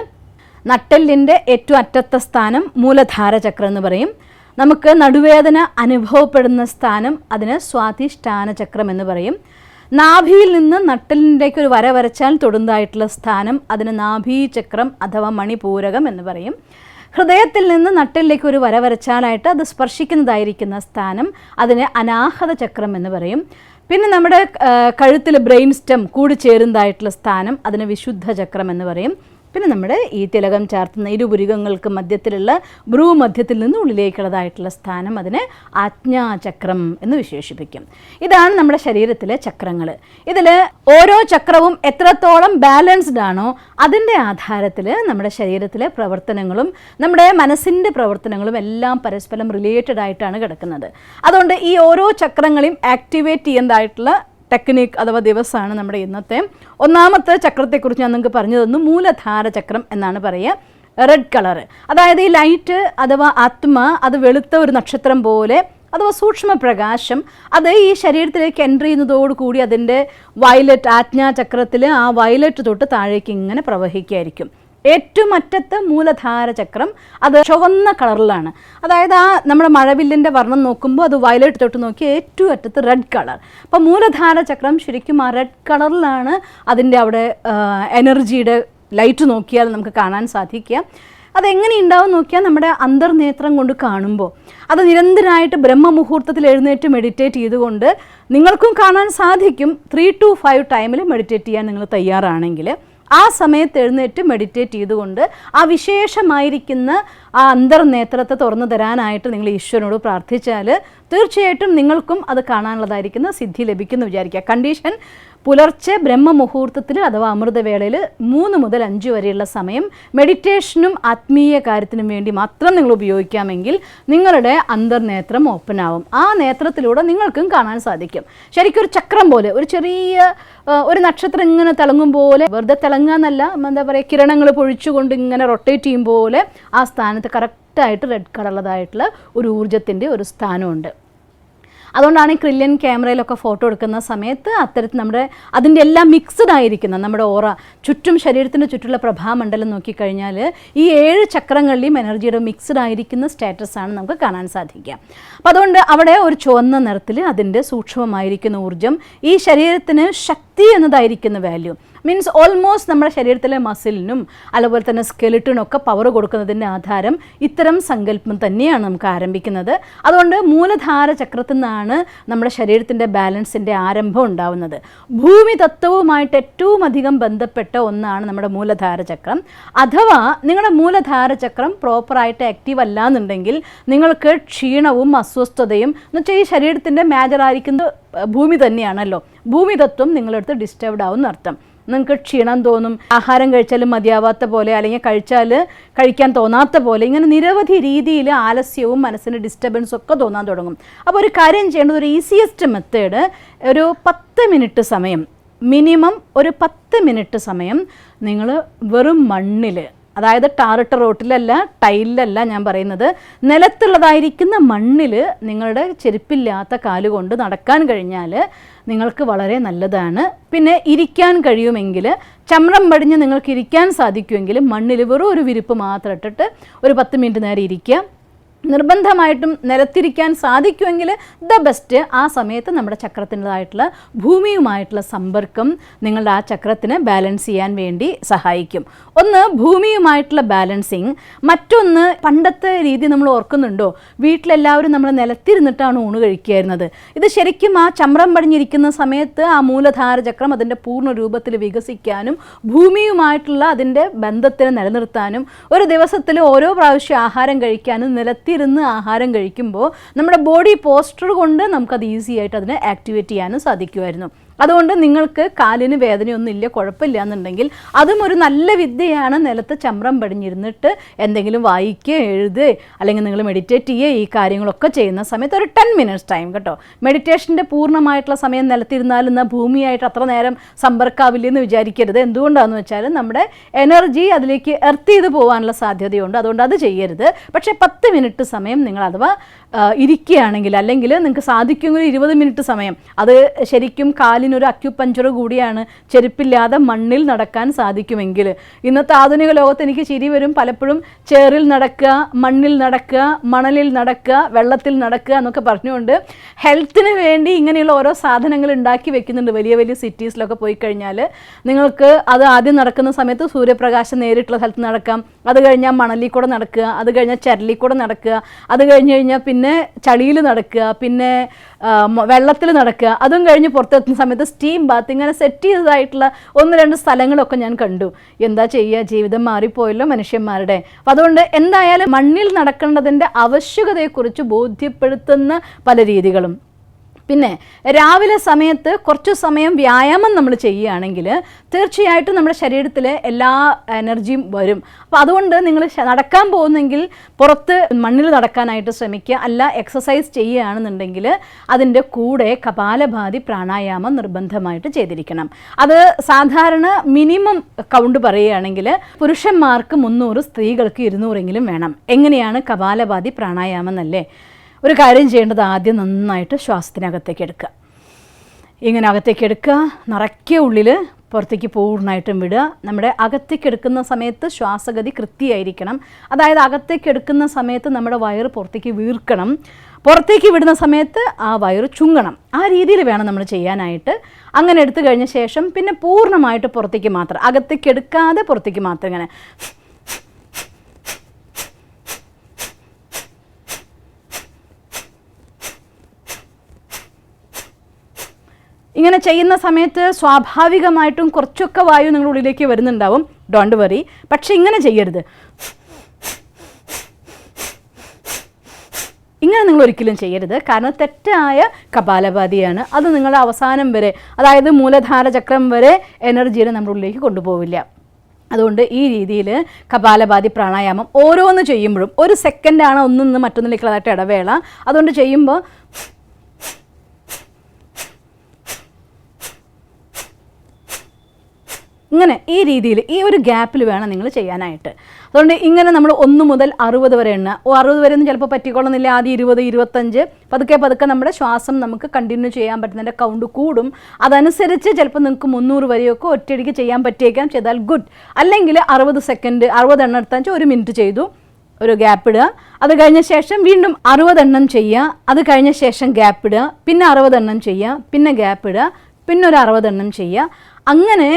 നട്ടെല്ലിൻ്റെ ഏറ്റവും അറ്റത്തെ സ്ഥാനം മൂലധാര ചക്രം എന്ന് പറയും. നമുക്ക് നടുവേദന അനുഭവപ്പെടുന്ന സ്ഥാനം അതിന് സ്വാധിഷ്ഠാന ചക്രം എന്ന് പറയും. നാഭിയിൽ നിന്ന് നട്ടലിൻ്റെക്ക് ഒരു വര വരച്ചാൽ തൊടുന്നതായിട്ടുള്ള സ്ഥാനം അതിന് നാഭീചക്രം അഥവാ മണിപൂരകം എന്ന് പറയും. ഹൃദയത്തിൽ നിന്ന് നട്ടലിലേക്ക് ഒരു വര വരച്ചാലായിട്ട് അത് സ്പർശിക്കുന്നതായിരിക്കുന്ന സ്ഥാനം അതിന് അനാഹത ചക്രം എന്ന് പറയും. പിന്നെ നമ്മുടെ കഴുത്തിൽ ബ്രെയിൻ സ്റ്റെം കൂടി ചേരുന്നതായിട്ടുള്ള സ്ഥാനം അതിന് വിശുദ്ധ ചക്രം എന്ന് പറയും. പിന്നെ നമ്മുടെ ഈ തിലകം ചാർത്തുന്ന ഇരുപുരികങ്ങൾക്ക് മധ്യത്തിലുള്ള ഭ്രൂമധ്യത്തിൽ നിന്ന് ഉള്ളിലേക്കുള്ളതായിട്ടുള്ള സ്ഥാനം അതിനെ ആജ്ഞാചക്രം എന്ന് വിശേഷിപ്പിക്കും. ഇതാണ് നമ്മുടെ ശരീരത്തിലെ ചക്രങ്ങൾ. ഇതിൽ ഓരോ ചക്രവും എത്രത്തോളം ബാലൻസ്ഡ് ആണോ അതിൻ്റെ ആധാരത്തിൽ നമ്മുടെ ശരീരത്തിലെ പ്രവർത്തനങ്ങളും നമ്മുടെ മനസ്സിൻ്റെ പ്രവർത്തനങ്ങളും എല്ലാം പരസ്പരം റിലേറ്റഡ് ആയിട്ടാണ് കിടക്കുന്നത്. അതുകൊണ്ട് ഈ ഓരോ ചക്രങ്ങളെയും ആക്ടിവേറ്റ് ചെയ്യുന്നതായിട്ടുള്ള ടെക്നിക്ക് അഥവാ ദിവസമാണ് നമ്മുടെ ഇന്നത്തെ. ഒന്നാമത്തെ ചക്രത്തെക്കുറിച്ച് ഞാൻ നിങ്ങൾക്ക് പറഞ്ഞു തന്നു. മൂലധാര ചക്രം എന്നാണ് പറയുക. റെഡ് കളർ, അതായത് ഈ ലൈറ്റ് അഥവാ ആത്മ, അത് വെളുത്ത ഒരു നക്ഷത്രം പോലെ അഥവാ സൂക്ഷ്മ പ്രകാശം, അത് ഈ ശരീരത്തിലേക്ക് എൻ്റർ ചെയ്യുന്നതോടുകൂടി അതിൻ്റെ വയലറ്റ് ആജ്ഞാചക്രത്തിൽ ആ വയലറ്റ് തൊട്ട് താഴേക്ക് ഇങ്ങനെ പ്രവഹിക്കുകയായിരിക്കും. ഏറ്റവും അറ്റത്ത് മൂലധാര ചക്രം അത് ചുവന്ന കളറിലാണ്. അതായത് ആ നമ്മുടെ മഴവില്ലിൻ്റെ വർണ്ണം നോക്കുമ്പോൾ അത് വയലറ്റ് തൊട്ട് നോക്കി ഏറ്റവും അറ്റത്ത് റെഡ് കളർ. അപ്പോൾ മൂലധാര ചക്രം ശരിക്കും ആ റെഡ് കളറിലാണ് അതിൻ്റെ അവിടെ എനർജിയുടെ ലൈറ്റ് നോക്കിയാൽ നമുക്ക് കാണാൻ സാധിക്കുക. അതെങ്ങനെ ഉണ്ടാവും നോക്കിയാൽ നമ്മുടെ അന്തർനേത്രം കൊണ്ട് കാണുമ്പോൾ അത് നിരന്തരമായിട്ട് ബ്രഹ്മമുഹൂർത്തത്തിൽ എഴുന്നേറ്റ് മെഡിറ്റേറ്റ് ചെയ്തുകൊണ്ട് നിങ്ങൾക്കും കാണാൻ സാധിക്കും. 3 to 5 ടൈമിൽ മെഡിറ്റേറ്റ് ചെയ്യാൻ നിങ്ങൾ തയ്യാറാണെങ്കിൽ ആ സമയത്ത് എഴുന്നേറ്റ് മെഡിറ്റേറ്റ് ചെയ്തുകൊണ്ട് ആ വിശേഷമായിരിക്കുന്ന ആ അന്തർനേത്രത്തെ തുറന്നു തരാനായിട്ട് നിങ്ങൾ ഈശ്വരനോട് പ്രാർത്ഥിച്ചാൽ തീർച്ചയായിട്ടും നിങ്ങൾക്കും അത് കാണാനുള്ളതായിരിക്കുന്ന സിദ്ധി ലഭിക്കുന്നു വിചാരിക്കുക. കണ്ടീഷൻ പുലർച്ചെ ബ്രഹ്മമുഹൂർത്തത്തിൽ അഥവാ അമൃതവേളയിൽ 3 മുതൽ 5 വരെയുള്ള സമയം മെഡിറ്റേഷനും ആത്മീയ കാര്യത്തിനും വേണ്ടി മാത്രം നിങ്ങൾ ഉപയോഗിക്കാമെങ്കിൽ നിങ്ങളുടെ അന്തർനേത്രം ഓപ്പൺ ആവും. ആ നേത്രത്തിലൂടെ നിങ്ങൾക്കും കാണാൻ സാധിക്കും. ശരിക്കും ഒരു ചക്രം പോലെ, ഒരു ചെറിയ ഒരു നക്ഷത്രം ഇങ്ങനെ തിളങ്ങും പോലെ, വെറുതെ തിളങ്ങുക എന്നല്ല, എന്താ പറയുക, കിരണങ്ങൾ പൊഴിച്ചുകൊണ്ട് ഇങ്ങനെ റൊട്ടേറ്റ് ചെയ്യും പോലെ ആ സ്ഥാനത്ത് കറക്റ്റായിട്ട് റെഡ് കളറുള്ളതായിട്ടുള്ള ഒരു ഊർജ്ജത്തിൻ്റെ ഒരു സ്ഥാനമുണ്ട്. അതുകൊണ്ടാണ് ഈ ക്രില്യൻ ക്യാമറയിലൊക്കെ ഫോട്ടോ എടുക്കുന്ന സമയത്ത് അത്തരത്തിൽ നമ്മുടെ അതിൻ്റെ എല്ലാം മിക്സ്ഡ് ആയിരിക്കുന്ന നമ്മുടെ ഓറ ചുറ്റും ശരീരത്തിൻ്റെ ചുറ്റുള്ള പ്രഭാമണ്ഡലം നോക്കിക്കഴിഞ്ഞാൽ ഈ 7 ചക്രങ്ങളിലെയും എനർജിയുടെ മിക്സ്ഡ് ആയിരിക്കുന്ന സ്റ്റാറ്റസാണ് നമുക്ക് കാണാൻ സാധിക്കുക. അപ്പോൾ അതുകൊണ്ട് അവിടെ ഒരു ചുവന്ന നിറത്തിൽ അതിൻ്റെ സൂക്ഷ്മമായിരിക്കുന്ന ഊർജ്ജം ഈ ശരീരത്തിന് ശക്തി എന്നതായിരിക്കുന്ന വാല്യൂ മീൻസ് ഓൾമോസ്റ്റ് നമ്മുടെ ശരീരത്തിലെ മസിലിനും അതുപോലെ തന്നെ സ്കെലിറ്റിനൊക്കെ പവർ കൊടുക്കുന്നതിൻ്റെ ആധാരം ഇത്തരം സങ്കല്പം തന്നെയാണ് നമുക്ക് ആരംഭിക്കുന്നത്. അതുകൊണ്ട് മൂലധാര ചക്രത്തിൽ നിന്നാണ് നമ്മുടെ ശരീരത്തിൻ്റെ ബാലൻസിൻ്റെ ആരംഭം ഉണ്ടാവുന്നത്. ഭൂമി തത്വവുമായിട്ട് ഏറ്റവും അധികം ബന്ധപ്പെട്ട ഒന്നാണ് നമ്മുടെ മൂലധാര ചക്രം. അഥവാ നിങ്ങളുടെ മൂലധാര ചക്രം പ്രോപ്പറായിട്ട് ആക്റ്റീവ് അല്ല എന്നുണ്ടെങ്കിൽ നിങ്ങൾക്ക് ക്ഷീണവും അസ്വസ്ഥതയും എന്നുവെച്ചാൽ ഈ ശരീരത്തിൻ്റെ മേജറായിരിക്കുന്നത് ഭൂമി തന്നെയാണല്ലോ. ഭൂമി തത്വം നിങ്ങളടുത്ത് ഡിസ്റ്റർബ്ഡ് ആവും എന്നർത്ഥം. നിങ്ങൾക്ക് ക്ഷീണം തോന്നും, ആഹാരം കഴിച്ചാലും മതിയാവാത്ത പോലെ, അല്ലെങ്കിൽ കഴിക്കാൻ തോന്നാത്ത പോലെ, ഇങ്ങനെ നിരവധി രീതിയിൽ ആലസ്യവും മനസ്സിന് ഡിസ്റ്റർബൻസും ഒക്കെ തോന്നാൻ തുടങ്ങും. അപ്പോൾ ഒരു കാര്യം ചെയ്യേണ്ടത്, ഒരു ഈസിയസ്റ്റ് മെത്തേഡ്, ഒരു 10 മിനിറ്റ് സമയം, മിനിമം ഒരു 10 മിനിറ്റ് സമയം നിങ്ങൾ വെറും മണ്ണിൽ, അതായത് ടാറിട്ട റോട്ടിലല്ല, ടൈലിലല്ല ഞാൻ പറയുന്നത്, നിലത്തുള്ളതായിരിക്കുന്ന മണ്ണിൽ നിങ്ങളുടെ ചെരുപ്പില്ലാത്ത കാലുകൊണ്ട് നടക്കാൻ കഴിഞ്ഞാൽ നിങ്ങൾക്ക് വളരെ നല്ലതാണ്. പിന്നെ ഇരിക്കാൻ കഴിയുമെങ്കിൽ, ചമ്രം പടിഞ്ഞ് നിങ്ങൾക്ക് ഇരിക്കാൻ സാധിക്കുമെങ്കിൽ മണ്ണിൽ വെറും ഒരു വിരിപ്പ് മാത്രം ഇട്ടിട്ട് ഒരു 10 മിനിറ്റ് നേരം ഇരിക്കുക. നിർബന്ധമായിട്ടും നിലത്തിരിക്കാൻ സാധിക്കുമെങ്കിൽ ദ ബെസ്റ്റ്. ആ സമയത്ത് നമ്മുടെ ചക്രത്തിൻ്റെതായിട്ടുള്ള ഭൂമിയുമായിട്ടുള്ള സമ്പർക്കം നിങ്ങളുടെ ആ ചക്രത്തിനെ ബാലൻസ് ചെയ്യാൻ വേണ്ടി സഹായിക്കും. ഒന്ന് ഭൂമിയുമായിട്ടുള്ള ബാലൻസിങ്, മറ്റൊന്ന് പണ്ടത്തെ രീതി നമ്മൾ ഓർക്കുന്നുണ്ടോ, വീട്ടിലെല്ലാവരും നമ്മൾ നിലത്തിരുന്നിട്ടാണ് ഊണ് കഴിക്കുമായിരുന്നത്. ഇത് ശരിക്കും ആ ചമ്രം പടിഞ്ഞിരിക്കുന്ന സമയത്ത് ആ മൂലധാര ചക്രം അതിൻ്റെ പൂർണ്ണ രൂപത്തിൽ വികസിക്കാനും ഭൂമിയുമായിട്ടുള്ള അതിൻ്റെ ബന്ധത്തിനെ നിലനിർത്താനും ഒരു ദിവസത്തിൽ ഓരോ പ്രാവശ്യം ആഹാരം കഴിക്കാനും നിലത്തിരുന്ന് ആഹാരം കഴിക്കുമ്പോൾ നമ്മുടെ ബോഡി പോസ്റ്റർ കൊണ്ട് നമുക്കത് ഈസി ആയിട്ട് അതിനെ ആക്ടിവേറ്റ് ചെയ്യാനും സാധിക്കുമായിരുന്നു. അതുകൊണ്ട് നിങ്ങൾക്ക് കാലിന് വേദനയൊന്നും ഇല്ല, കുഴപ്പമില്ല എന്നുണ്ടെങ്കിൽ അതും ഒരു നല്ല വിദ്യയാണ്. നിലത്ത് ചമ്രം പടിഞ്ഞിരുന്നിട്ട് എന്തെങ്കിലും വായിക്കുക, എഴുതുക, അല്ലെങ്കിൽ നിങ്ങൾ മെഡിറ്റേറ്റ് ചെയ്യുക, ഈ കാര്യങ്ങളൊക്കെ ചെയ്യുന്ന സമയത്ത് ഒരു 10 മിനിറ്റ്സ് ടൈം കേട്ടോ. മെഡിറ്റേഷൻ്റെ പൂർണ്ണമായിട്ടുള്ള സമയം നിലത്തിരുന്നാലും എന്നാൽ ഭൂമിയായിട്ട് അത്ര നേരം സമ്പർക്കാവില്ലെന്ന് വിചാരിക്കരുത്. എന്തുകൊണ്ടാണെന്ന് വെച്ചാൽ നമ്മുടെ എനർജി അതിലേക്ക് എർത്ത് ചെയ്ത് പോകാനുള്ള സാധ്യതയുണ്ട്. അതുകൊണ്ട് അത് ചെയ്യരുത്. പക്ഷേ 10 മിനിറ്റ് സമയം നിങ്ങൾ അഥവാ ഇരിക്കുകയാണെങ്കിൽ, അല്ലെങ്കിൽ നിങ്ങൾക്ക് സാധിക്കുമെങ്കിൽ 20 മിനിറ്റ് സമയം, അത് ശരിക്കും കാലിനൊരു അക്യുപഞ്ചർ കൂടിയാണ്. ചെരുപ്പില്ലാതെ മണ്ണിൽ നടക്കാൻ സാധിക്കുമെങ്കിൽ. ഇന്നത്തെ ആധുനിക ലോകത്ത് എനിക്ക് ചിരി വരും. പലപ്പോഴും ചേറിൽ നടക്കുക, മണ്ണിൽ നടക്കുക, മണലിൽ നടക്കുക, വെള്ളത്തിൽ നടക്കുക എന്നൊക്കെ പറഞ്ഞുകൊണ്ട് ഹെൽത്തിന് വേണ്ടി ഇങ്ങനെയുള്ള ഓരോ സാധനങ്ങൾ ഉണ്ടാക്കി വെക്കുന്നുണ്ട്. വലിയ വലിയ സിറ്റീസിലൊക്കെ പോയി കഴിഞ്ഞാൽ നിങ്ങൾക്ക് അത് ആദ്യം നടക്കുന്ന സമയത്ത് സൂര്യപ്രകാശം നേരിട്ടുള്ള സ്ഥലത്ത് നടക്കാം, അത് കഴിഞ്ഞാൽ മണലിൽ കൂടെ നടക്കുക, അത് കഴിഞ്ഞാൽ ചരലിൽ കൂടെ നടക്കുക, അത് കഴിഞ്ഞാൽ പിന്നെ ചളിയിൽ നടക്കുക, പിന്നെ വെള്ളത്തിൽ നടക്കുക, അതും കഴിഞ്ഞ് പുറത്തെത്തുന്ന സമയത്ത് സ്റ്റീം ബാത്ത്, ഇങ്ങനെ സെറ്റ് ചെയ്തതായിട്ടുള്ള 1-2 സ്ഥലങ്ങളൊക്കെ ഞാൻ കണ്ടു. എന്താ ചെയ്യുക, ജീവിതം മാറിപ്പോയല്ലോ മനുഷ്യന്മാരുടെ. അപ്പം അതുകൊണ്ട് എന്തായാലും മണ്ണിൽ നടക്കേണ്ടതിൻ്റെ ആവശ്യകതയെക്കുറിച്ച് ബോധ്യപ്പെടുത്തുന്ന പല രീതികളും. പിന്നെ രാവിലെ സമയത്ത് കുറച്ചു സമയം വ്യായാമം നമ്മൾ ചെയ്യുകയാണെങ്കിൽ തീർച്ചയായിട്ടും നമ്മുടെ ശരീരത്തിലെ എല്ലാ എനർജിയും വരും. അപ്പോൾ അതുകൊണ്ട് നിങ്ങൾ നടക്കാൻ പോകുന്നെങ്കിൽ പുറത്ത് മണ്ണിൽ നടക്കാനായിട്ട് ശ്രമിക്കുക. അല്ല എക്സസൈസ് ചെയ്യുകയാണെന്നുണ്ടെങ്കിൽ അതിൻ്റെ കൂടെ കപാലഭാതി പ്രാണായാമം നിർബന്ധമായിട്ട് ചെയ്തിരിക്കണം. അത് സാധാരണ മിനിമം കൗണ്ട് പറയുകയാണെങ്കിൽ പുരുഷന്മാർക്ക് 300, സ്ത്രീകൾക്ക് 200 വേണം. എങ്ങനെയാണ് കപാലഭാതി പ്രാണായാമം എന്നല്ലേ? ഒരു കാര്യം ചെയ്യേണ്ടത്, ആദ്യം നന്നായിട്ട് ശ്വാസത്തിനകത്തേക്ക് എടുക്കുക. ഇങ്ങനെ അകത്തേക്ക് എടുക്കുക, നിറയ്ക്കുക, ഉള്ളിൽ പുറത്തേക്ക് പൂർണ്ണമായിട്ടും വിടുക. നമ്മുടെ അകത്തേക്ക് എടുക്കുന്ന സമയത്ത് ശ്വാസഗതി കൃത്യമായിരിക്കണം. അതായത് അകത്തേക്ക് എടുക്കുന്ന സമയത്ത് നമ്മുടെ വയറ് പുറത്തേക്ക് വീർക്കണം, പുറത്തേക്ക് വിടുന്ന സമയത്ത് ആ വയറ് ചുങ്ങണം. ആ രീതിയിൽ വേണം നമ്മൾ ചെയ്യാനായിട്ട്. അങ്ങനെ എടുത്തു കഴിഞ്ഞ ശേഷം പിന്നെ പൂർണ്ണമായിട്ട് പുറത്തേക്ക് മാത്രം, അകത്തേക്ക് എടുക്കാതെ പുറത്തേക്ക് മാത്രം ഇങ്ങനെ ഇങ്ങനെ ചെയ്യുന്ന സമയത്ത് സ്വാഭാവികമായിട്ടും കുറച്ചൊക്കെ വായു നിങ്ങളുടെ ഉള്ളിലേക്ക് വരുന്നുണ്ടാവും. Don't worry. പക്ഷെ ഇങ്ങനെ ചെയ്യരുത്. ഇങ്ങനെ നിങ്ങൾ ഒരിക്കലും ചെയ്യരുത്. കാരണം തെറ്റായ കപാലഭാതിയാണ്. അത് നിങ്ങളുടെ അവസാനം വരെ, അതായത് മൂലധാര ചക്രം വരെ എനർജിയെ നമ്മുടെ ഉള്ളിലേക്ക് കൊണ്ടുപോവില്ല. അതുകൊണ്ട് ഈ രീതിയിൽ കപാലഭാതി പ്രാണായാമം ഓരോന്ന് ചെയ്യുമ്പോഴും 1 സെക്കൻഡാണ് ഒന്നിന്ന് മറ്റൊന്നിലേക്കുള്ളതായിട്ട് ഇടവേള. അതുകൊണ്ട് ചെയ്യുമ്പോൾ ഇങ്ങനെ ഈ രീതിയിൽ ഈ ഒരു ഗ്യാപ്പിൽ വേണം നിങ്ങൾ ചെയ്യാനായിട്ട്. അതുകൊണ്ട് ഇങ്ങനെ നമ്മൾ 1 മുതൽ 60 വരെ എണ്ണ. 60 വരെ ഒന്നും ചിലപ്പോൾ പറ്റിക്കൊള്ളുന്നില്ല. ആദ്യം 20, 25 പതുക്കെ നമ്മുടെ ശ്വാസം നമുക്ക് കണ്ടിന്യൂ ചെയ്യാൻ പറ്റുന്നതിൻ്റെ കൗണ്ട് കൂടും. അതനുസരിച്ച് ചിലപ്പോൾ നിങ്ങൾക്ക് 300 വരെയൊക്കെ ഒറ്റയടിക്ക് ചെയ്യാൻ പറ്റിയേക്കാം. ചെയ്താൽ ഗുഡ്. അല്ലെങ്കിൽ 60 സെക്കൻഡ് 60 എണ്ണം എടുത്താൽ 1 മിനിറ്റ് ചെയ്തു, ഒരു ഗ്യാപ്പ് ഇടുക. അത് കഴിഞ്ഞ ശേഷം വീണ്ടും 60 എണ്ണം ചെയ്യുക. അത് കഴിഞ്ഞ ശേഷം ഗ്യാപ്പ് ഇടുക. പിന്നെ 60 എണ്ണം ചെയ്യുക. പിന്നെ ഗ്യാപ്പ് ഇടുക. പിന്നെ ഒരു 60 എണ്ണം ചെയ്യുക. അങ്ങനെ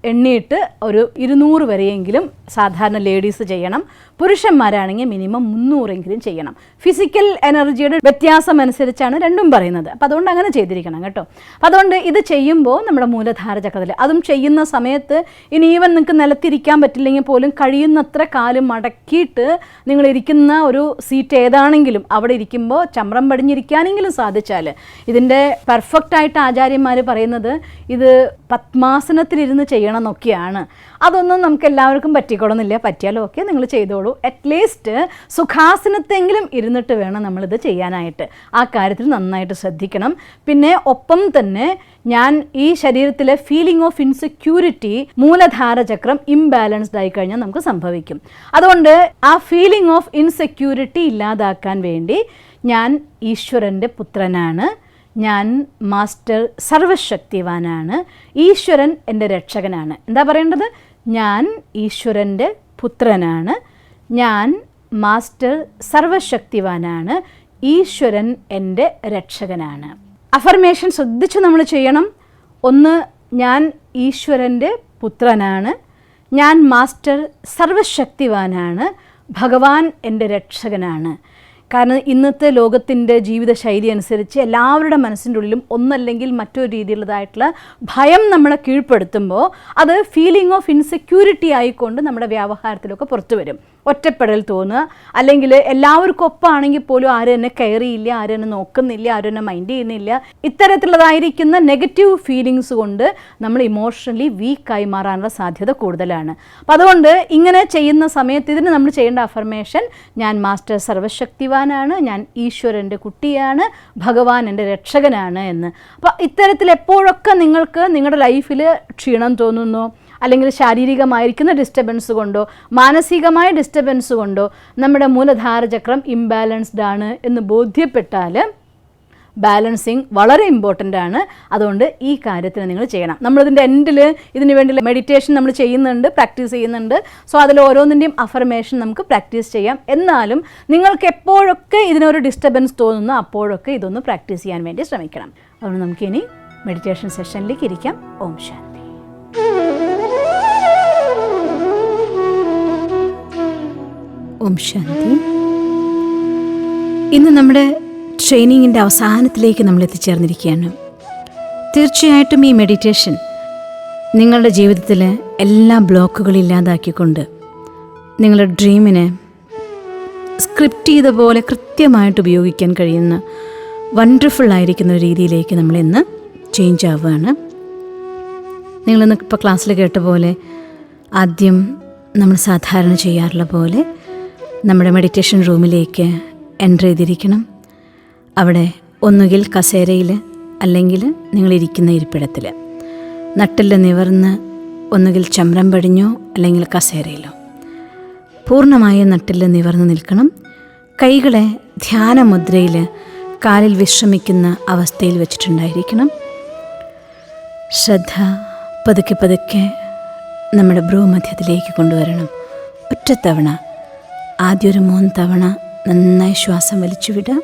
എണ്ണിയിട്ട് ഒരു 200 വരെയെങ്കിലും സാധാരണ ലേഡീസ് ചെയ്യണം. പുരുഷന്മാരാണെങ്കിൽ മിനിമം 300 ചെയ്യണം. ഫിസിക്കൽ എനർജിയുടെ വ്യത്യാസം അനുസരിച്ചാണ് രണ്ടും പറയുന്നത്. അപ്പോൾ അതുകൊണ്ട് അങ്ങനെ ചെയ്തിരിക്കണം കേട്ടോ. അപ്പോൾ അതുകൊണ്ട് ഇത് ചെയ്യുമ്പോൾ നമ്മുടെ മൂലധാര ചക്രത്തിൽ, അതും ചെയ്യുന്ന സമയത്ത് ഇനി ഈവൻ നിങ്ങൾക്ക് നിലത്തിരിക്കാൻ പറ്റില്ലെങ്കിൽ പോലും കഴിയുന്നത്ര കാല് മടക്കിയിട്ട് നിങ്ങളിരിക്കുന്ന ഒരു സീറ്റ് ഏതാണെങ്കിലും അവിടെ ഇരിക്കുമ്പോൾ ചമ്രം പടിഞ്ഞിരിക്കാനെങ്കിലും സാധിച്ചാൽ, ഇതിൻ്റെ പെർഫെക്റ്റായിട്ട് ആചാര്യന്മാർ പറയുന്നത് ഇത് പത്മാസനത്തിലിരുന്ന് ചെയ്യണം എന്നൊക്കെയാണ്. അതൊന്നും നമുക്ക് എല്ലാവർക്കും പറ്റിക്കൊള്ളുന്നില്ല. പറ്റിയാലും ഒക്കെ നിങ്ങൾ ചെയ്തോളൂ. അറ്റ്ലീസ്റ്റ് സുഖാസനത്തെങ്കിലും ഇരുന്നിട്ട് വേണം നമ്മളിത് ചെയ്യാനായിട്ട്. ആ കാര്യത്തിൽ നന്നായിട്ട് ശ്രദ്ധിക്കണം. പിന്നെ ഒപ്പം തന്നെ ഞാൻ ഈ ശരീരത്തിലെ ഫീലിംഗ് ഓഫ് ഇൻസെക്യൂരിറ്റി, മൂലധാര ചക്രം ഇംബാലൻസ്ഡ് ആയി കഴിഞ്ഞാൽ നമുക്ക് സംഭവിക്കും. അതുകൊണ്ട് ആ ഫീലിംഗ് ഓഫ് ഇൻസെക്യൂരിറ്റി ഇല്ലാതാക്കാൻ വേണ്ടി ഞാൻ ഈശ്വരൻ്റെ പുത്രനാണ്, ഞാൻ മാസ്റ്റർ സർവശക്തിവാനാണ്, ഈശ്വരൻ എൻ്റെ രക്ഷകനാണ്. എന്താ പറയേണ്ടത്? ഞാൻ ഈശ്വരൻ്റെ പുത്രനാണ്, ഞാൻ മാസ്റ്റർ സർവശക്തിവാനാണ്, ഈശ്വരൻ എൻ്റെ രക്ഷകനാണ്. അഫർമേഷൻ ശ്രദ്ധിച്ച് നമ്മൾ ചെയ്യണം. ഒന്ന്, ഞാൻ ഈശ്വരൻ്റെ പുത്രനാണ്, ഞാൻ മാസ്റ്റർ സർവശക്തിവാനാണ്, ഭഗവാൻ എൻ്റെ രക്ഷകനാണ്. കാരണം ഇന്നത്തെ ലോകത്തിൻ്റെ ജീവിതശൈലി അനുസരിച്ച് എല്ലാവരുടെ മനസ്സിൻ്റെ ഉള്ളിലും ഒന്നല്ലെങ്കിൽ മറ്റൊരു രീതിയിലുള്ളതായിട്ടുള്ള ഭയം നമ്മളെ കീഴ്പ്പെടുത്തുമ്പോൾ അത് ഫീലിംഗ് ഓഫ് ഇൻസെക്യൂരിറ്റി ആയിക്കൊണ്ട് നമ്മുടെ വ്യാവഹാരത്തിലൊക്കെ പുറത്തു വരും. ഒറ്റപ്പെടൽ തോന്നുക, അല്ലെങ്കിൽ എല്ലാവർക്കും ഒപ്പമാണെങ്കിൽ പോലും ആരും എന്നെ കെയർ ചെയ്യില്ല, ആരും എന്നെ നോക്കുന്നില്ല, ആരും എന്നെ മൈൻഡ് ചെയ്യുന്നില്ല. ഇത്തരത്തിലുള്ളതായിരിക്കുന്ന നെഗറ്റീവ് ഫീലിങ്സ് കൊണ്ട് നമ്മൾ ഇമോഷണലി വീക്കായി മാറാനുള്ള സാധ്യത കൂടുതലാണ്. അപ്പം അതുകൊണ്ട് ഇങ്ങനെ ചെയ്യുന്ന സമയത്ത് ഇതിന് നമ്മൾ ചെയ്യേണ്ട അഫർമേഷൻ, ഞാൻ മാസ്റ്റർ സർവശക്തിവാനാണ്, ഞാൻ ഈശ്വരൻ്റെ കുട്ടിയാണ്, ഭഗവാൻ എൻ്റെ രക്ഷകനാണ് എന്ന്. അപ്പോൾ ഇത്തരത്തിൽ എപ്പോഴൊക്കെ നിങ്ങൾക്ക് നിങ്ങളുടെ ലൈഫിൽ ക്ഷീണം തോന്നുന്നു, അല്ലെങ്കിൽ ശാരീരികമായിരിക്കുന്ന ഡിസ്റ്റർബൻസ് കൊണ്ടോ മാനസികമായ ഡിസ്റ്റർബൻസ് കൊണ്ടോ നമ്മുടെ മൂലധാര ചക്രം ഇംബാലൻസ്ഡ് ആണ് എന്ന് ബോധ്യപ്പെട്ടാൽ ബാലൻസിങ് വളരെ ഇമ്പോർട്ടൻ്റ് ആണ്. അതുകൊണ്ട് ഈ കാര്യത്തിന് നിങ്ങൾ ചെയ്യണം. നമ്മളിതിൻ്റെ എൻഡിൽ ഇതിന് വേണ്ടി മെഡിറ്റേഷൻ നമ്മൾ ചെയ്യുന്നുണ്ട്, പ്രാക്ടീസ് ചെയ്യുന്നുണ്ട്. സോ അതിൽ ഓരോന്നിൻ്റെയും അഫർമേഷൻ നമുക്ക് പ്രാക്ടീസ് ചെയ്യാം. എന്നാലും നിങ്ങൾക്ക് എപ്പോഴൊക്കെ ഇതിനൊരു ഡിസ്റ്റർബൻസ് തോന്നുന്നു അപ്പോഴൊക്കെ ഇതൊന്ന് പ്രാക്ടീസ് ചെയ്യാൻ വേണ്ടി ശ്രമിക്കണം. അതുകൊണ്ട് നമുക്കിനി മെഡിറ്റേഷൻ സെഷനിലേക്ക് ഇരിക്കാം. ഓം ശാന്തി. ഓം ശാന്തി. ഇന്ന് നമ്മുടെ ട്രെയിനിങ്ങിൻ്റെ അവസാനത്തിലേക്ക് നമ്മൾ എത്തിച്ചേർന്നിരിക്കുകയാണ്. തീർച്ചയായിട്ടും ഈ മെഡിറ്റേഷൻ നിങ്ങളുടെ ജീവിതത്തിൽ എല്ലാ ബ്ലോക്കുകളും ഇല്ലാതാക്കിക്കൊണ്ട് നിങ്ങളുടെ ഡ്രീമിനെ സ്ക്രിപ്റ്റ് ചെയ്ത പോലെ കൃത്യമായിട്ട് ഉപയോഗിക്കാൻ കഴിയുന്ന വണ്ടർഫുള്ളായിരിക്കുന്ന ഒരു രീതിയിലേക്ക് നമ്മളിന്ന് ചേഞ്ച് ആവുകയാണ്. നിങ്ങളിന്ന് ഇപ്പോൾ ക്ലാസ്സിൽ കേട്ട പോലെ ആദ്യം നമ്മൾ സാധാരണ ചെയ്യാറുള്ള പോലെ നമ്മുടെ മെഡിറ്റേഷൻ റൂമിലേക്ക് എൻ്റർ ചെയ്തിരിക്കണം. അവിടെ ഒന്നുകിൽ കസേരയിൽ അല്ലെങ്കിൽ നിങ്ങളിരിക്കുന്ന ഇരിപ്പിടത്തിൽ നട്ടെല്ല് നിവർന്ന് ഒന്നുകിൽ ചമ്രം പടിഞ്ഞോ അല്ലെങ്കിൽ കസേരയിലോ പൂർണ്ണമായ നട്ടെല്ല് നിവർന്ന് നിൽക്കണം. കൈകളെ ധ്യാനമുദ്രയിൽ കാലിൽ വിശ്രമിക്കുന്ന അവസ്ഥയിൽ വെച്ചിട്ടുണ്ടായിരിക്കണം. ശ്രദ്ധ പതുക്കെ പതുക്കെ നമ്മുടെ ഭ്രൂമധ്യത്തിലേക്ക് കൊണ്ടുവരണം. ഒറ്റത്തവണ, ആദ്യം ഒരു 3 തവണ നന്നായി ശ്വാസം വലിച്ചു വിടാം.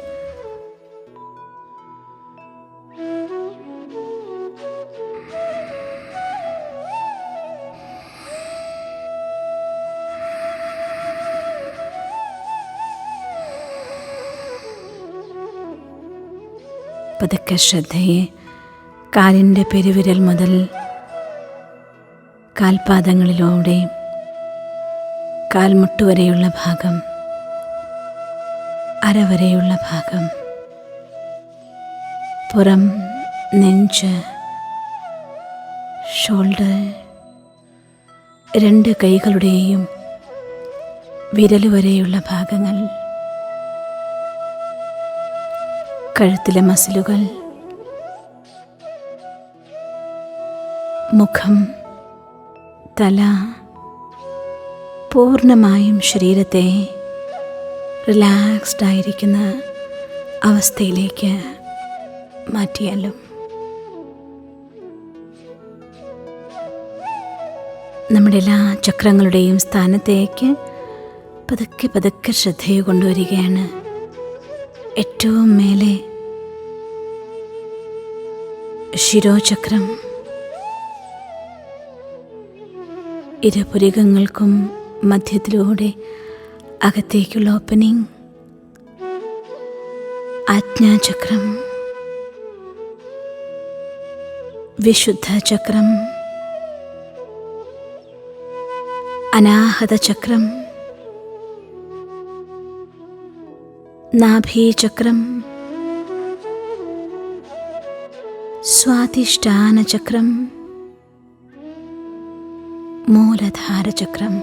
പതുക്കെ ശ്രദ്ധയെ കാലിൻ്റെ പെരുവിരൽ മുതൽ കാൽപാദങ്ങളിലൂടെ കാൽമുട്ട് വരെയുള്ള ഭാഗം അരവരെയുള്ള ഭാഗം, പുറം, നെഞ്ച്, ഷോൾഡർ, 2 കൈകളുടെയും വിരൽ വരെയുള്ള ഭാഗങ്ങൾ, കഴുത്തിലെ മസിലുകൾ, മുഖം, തല, പൂർണ്ണമായും ശരീരത്തെ റിലാക്സ്ഡ് ആയിരിക്കുന്ന അവസ്ഥയിലേക്ക് മാറ്റിയാലും നമ്മുടെ എല്ലാ ചക്രങ്ങളുടെയും സ്ഥാനത്തേക്ക് പതുക്കെ പതുക്കെ ശ്രദ്ധയെ കൊണ്ടുവരികയാണ്. ഏറ്റവും മേലെ ശിരോചക്രം, ഇരുപുരികങ്ങൾക്കും മധ്യത്തിലൂടെ അകത്തേക്കുള്ള ഓപ്പണിംഗ്, ആജ്ഞാചക്രം, വിശുദ്ധ ചക്രം, അനാഹത ചക്രം, നാഭീചക്രം, സ്വാധിഷ്ഠാന ചക്രം, മൂലധാര ചക്രം.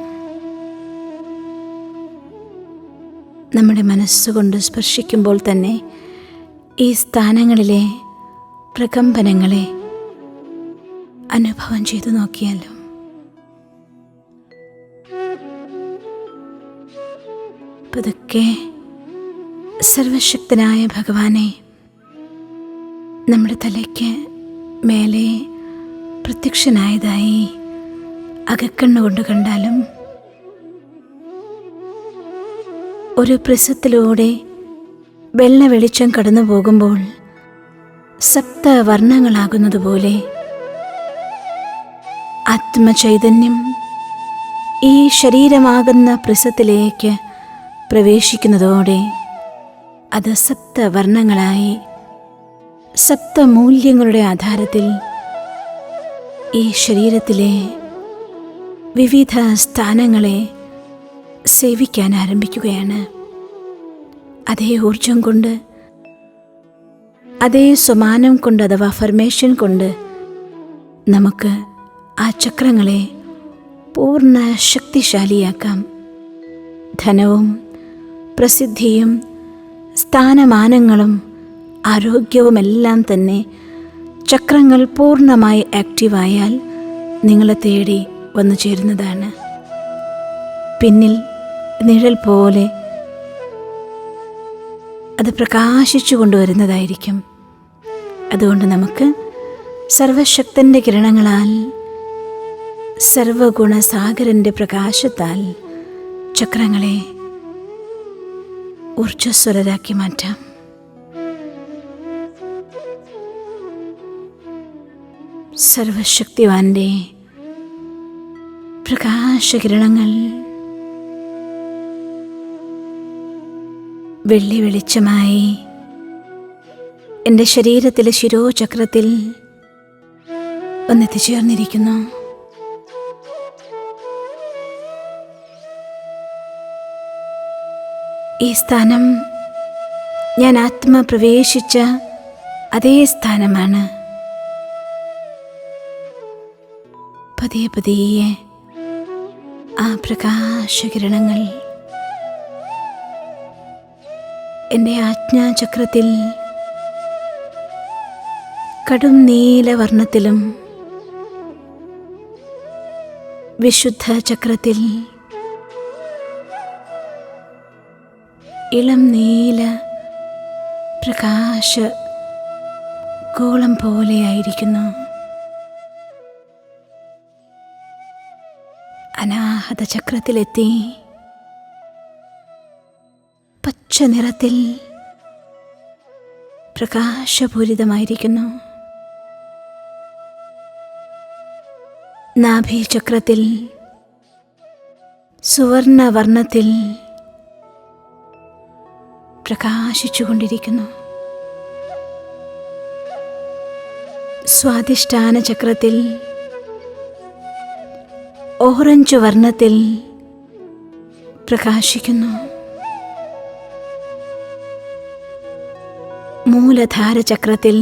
നമ്മുടെ മനസ്സുകൊണ്ട് സ്പർശിക്കുമ്പോൾ തന്നെ ഈ സ്ഥാനങ്ങളിലെ പ്രകമ്പനങ്ങളെ അനുഭവം ചെയ്തു നോക്കിയാലും പതുക്കെ സർവശക്തനായ ഭഗവാനെ നമ്മുടെ തലയ്ക്ക് മേലെ പ്രത്യക്ഷനായതായി അകക്കണ്ണുകൊണ്ട് കണ്ടാലും, ഒരു പ്രിസത്തിലൂടെ വെള്ള വെളിച്ചം കടന്നു പോകുമ്പോൾ സപ്തവർണ്ണങ്ങളാകുന്നതുപോലെ ആത്മചൈതന്യം ഈ ശരീരമാകുന്ന പ്രിസത്തിലേക്ക് പ്രവേശിക്കുന്നതോടെ അത് സപ്തവർണ്ണങ്ങളായി സപ്തമൂല്യങ്ങളുടെ ആധാരത്തിൽ ഈ ശരീരത്തിലെ വിവിധ സ്ഥാനങ്ങളെ സേവിക്കാൻ ആരംഭിക്കുകയാണ്. അതേ ഊർജം കൊണ്ട്, അതേ സമാനം കൊണ്ട്, അഥവാ അഫർമേഷൻ കൊണ്ട് നമുക്ക് ആ ചക്രങ്ങളെ പൂർണ്ണ ശക്തിശാലിയാക്കാം. ധനവും പ്രസിദ്ധിയും സ്ഥാനമാനങ്ങളും ആരോഗ്യവുമെല്ലാം തന്നെ ചക്രങ്ങൾ പൂർണ്ണമായി ആക്റ്റീവായാൽ നിങ്ങളെ തേടി വന്നു ചേരുന്നതാണ്. പിന്നിൽ നിഴൽ പോലെ അത് പ്രകാശിച്ചു കൊണ്ടുവരുന്നതായിരിക്കും. അതുകൊണ്ട് നമുക്ക് സർവശക്തൻ്റെ കിരണങ്ങളാൽ, സർവഗുണസാഗരൻ്റെ പ്രകാശത്താൽ ചക്രങ്ങളെ ഊർജ്ജസ്വലരാക്കി മാറ്റാം. സർവശക്തിവാന്റെ പ്രകാശകിരണങ്ങൾ വെള്ളി വെളിച്ചമായി എൻ്റെ ശരീരത്തിലെ ശിരോചക്രത്തിൽ വന്നെത്തിച്ചേർന്നിരിക്കുന്നു. ഈ സ്ഥാനം ഞാൻ ആത്മ പ്രവേശിച്ച അതേ സ്ഥാനമാണ്. പതിയെ പതിയെ ആ പ്രകാശകിരണങ്ങൾ എൻ്റെ ആജ്ഞാചക്രത്തിൽ കടും നീലവർണ്ണത്തിലും വിശുദ്ധ ചക്രത്തിൽ ഇളം നീല പ്രകാശ ഗോളം പോലെയായിരിക്കുന്നു. അനാഹത ചക്രത്തിലെത്തി പച്ച നിറത്തിൽ പ്രകാശപൂരിതമായിരിക്കുന്നു. നാഭീചക്രത്തിൽ സുവർണവർണ്ണത്തിൽ പ്രകാശിച്ചുകൊണ്ടിരിക്കുന്നു. സ്വാധിഷ്ഠാന ചക്രത്തിൽ ഓറഞ്ച് വർണ്ണത്തിൽ പ്രകാശിക്കുന്നു. മൂലധാര ചക്രത്തിൽ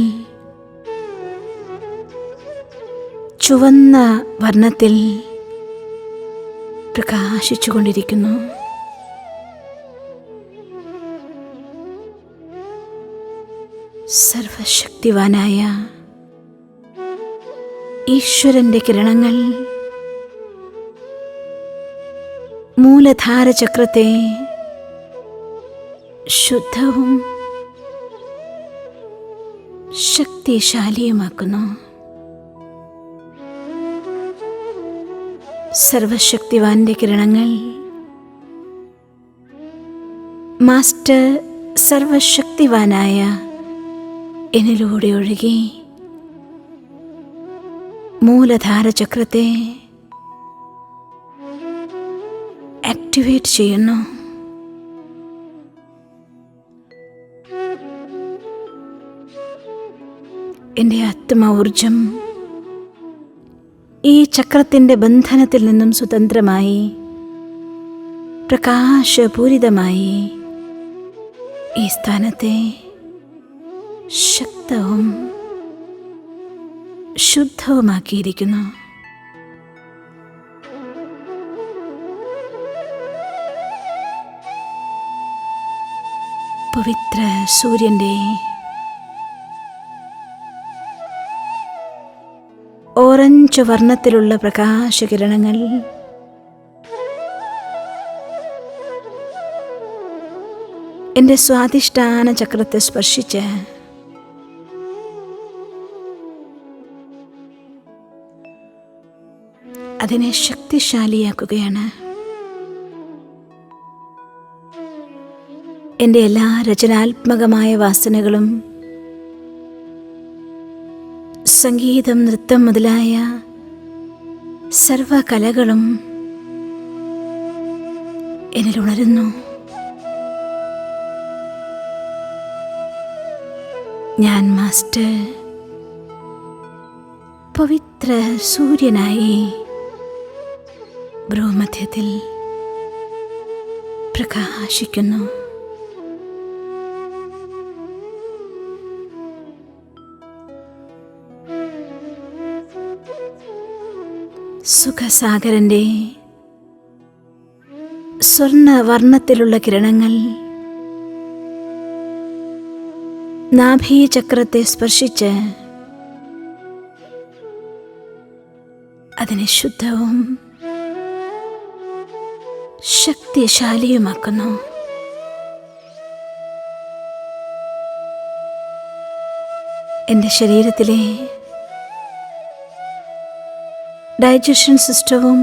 ചുവന്ന വർണ്ണത്തിൽ പ്രകാശിച്ചുകൊണ്ടിരിക്കുന്നു. സർവശക്തിവാനായ ഈശ്വരന്റെ കിരണങ്ങൾ മൂലധാര ചക്രത്തെ ശുദ്ധവും ശക്തിശാലിയുമാക്കുന്നു. സർവശക്തിവാന്റെ കിരണങ്ങൾ മാസ്റ്റർ സർവശക്തിവാനായ എന്നിലൂടെ ഒഴുകി മൂലധാര ചക്രത്തെ ആക്ടിവേറ്റ് ചെയ്യുന്നു. എൻ്റെ ആത്മ-ഊർജം ഈ ചക്രത്തിൻ്റെ ബന്ധനത്തിൽ നിന്നും സ്വതന്ത്രമായി പ്രകാശപൂരിതമായി ഈ സ്ഥാനത്തെ ശക്തവും ശുദ്ധവുമാക്കിയിരിക്കുന്നു. പവിത്ര സൂര്യൻ്റെ ഓറഞ്ച് വർണ്ണത്തിലുള്ള പ്രകാശകിരണങ്ങൾ എൻ്റെ സ്വാധിഷ്ഠാന ചക്രത്തെ സ്പർശിച്ച് അതിനെ ശക്തിശാലിയാക്കുകയാണ്. എൻ്റെ എല്ലാ രചനാത്മകമായ വാസനകളും സംഗീതം, നൃത്തം മുതലായ സർവകലകളും എന്നിൽ ഉണരുന്നു. ഞാൻ മാസ്റ്റർ പവിത്ര സൂര്യനായി ഭ്രൂമധ്യത്തിൽ പ്രകാശിക്കുന്നു. സുഖസാഗരൻ്റെ സ്വർണ്ണവർണ്ണത്തിലുള്ള കിരണങ്ങൾ നാഭീചക്രത്തെ സ്പർശിച്ച് അതിനെ ശുദ്ധവും ശക്തിശാലിയുമാക്കുന്നു. എൻ്റെ ശരീരത്തിലെ ഡൈജഷൻ സിസ്റ്റവും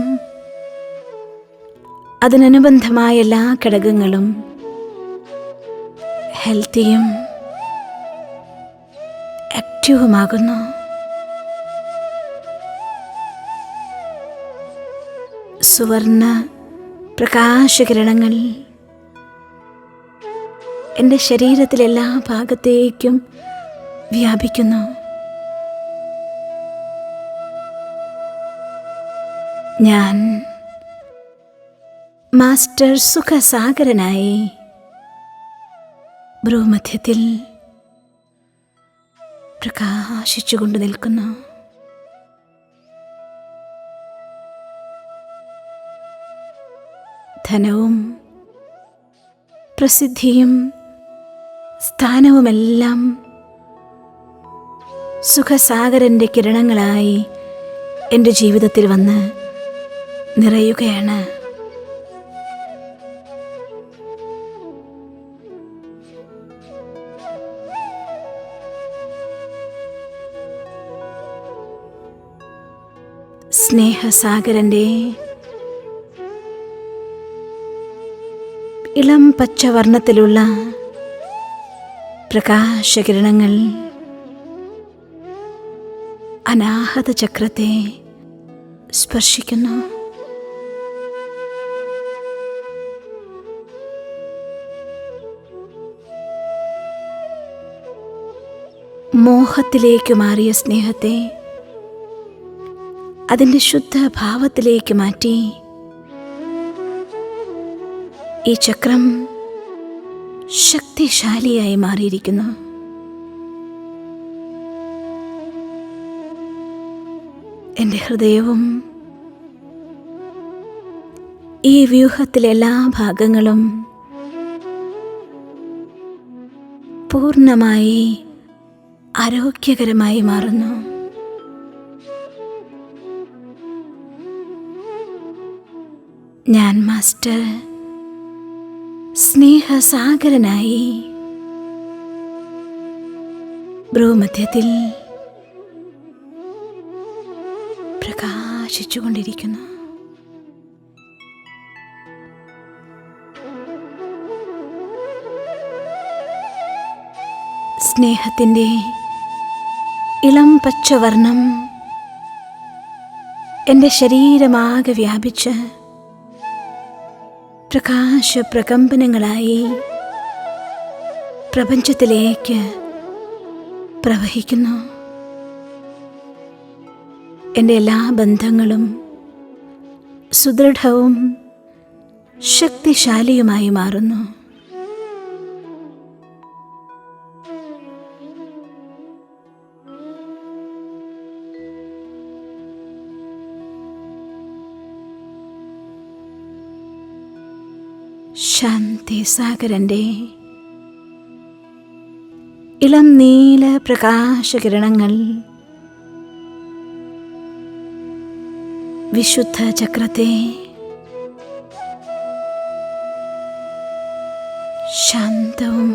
അതിനനുബന്ധമായ എല്ലാ ഘടകങ്ങളും ഹെൽത്തിയും ആക്റ്റീവുമാകുന്നു. സുവർണ പ്രകാശകിരണങ്ങൾ എൻ്റെ ശരീരത്തിലെല്ലാ ഭാഗത്തേക്കും വ്യാപിക്കുന്നു. ഞാൻ മാസ്റ്റർ സുഖസാഗരനായി ഭ്രൂമധ്യത്തിൽ പ്രകാശിച്ചുകൊണ്ട് നിൽക്കുന്നു. ധനവും പ്രസിദ്ധിയും സ്ഥാനവുമെല്ലാം സുഖസാഗരൻ്റെ കിരണങ്ങളായി എൻ്റെ ജീവിതത്തിൽ വന്ന് നിറയുകയാണ്. സ്നേഹസാഗരൻ്റെ ഇളം പച്ചവർണ്ണത്തിലുള്ള പ്രകാശകിരണങ്ങൾ അനാഹത ചക്രത്തെ സ്പർശിക്കുന്നു. മോഹത്തിലേക്ക് മാറിയ സ്നേഹത്തെ അതിൻ്റെ ശുദ്ധഭാവത്തിലേക്ക് മാറ്റി ഈ ചക്രം ശക്തിശാലിയായി മാറിയിരിക്കുന്നു. എൻ്റെ ഹൃദയവും ഈ വ്യൂഹത്തിലെ എല്ലാ ഭാഗങ്ങളും പൂർണ്ണമായി ആരോഗ്യകരമായി മാറുന്നു. ഞാൻ മാസ്റ്റർ സ്നേഹസാഗരനായി ഭ്രൂമധ്യത്തിൽ പ്രകാശിച്ചുകൊണ്ടിരിക്കുന്നു. സ്നേഹത്തിൻ്റെ ഇളം പച്ചവർണം എൻ്റെ ശരീരമാകെ വ്യാപിച്ച് പ്രകാശപ്രകമ്പനങ്ങളായി പ്രപഞ്ചത്തിലേക്ക് പ്രവഹിക്കുന്നു. എൻ്റെ എല്ലാ ബന്ധങ്ങളും സുദൃഢവും ശക്തിശാലിയുമായി മാറുന്നു. ശാന്തി സാഗരൻ്റെ ഇളം നീല പ്രകാശകിരണങ്ങൾ വിശുദ്ധ ചക്രത്തെ ശാന്തവും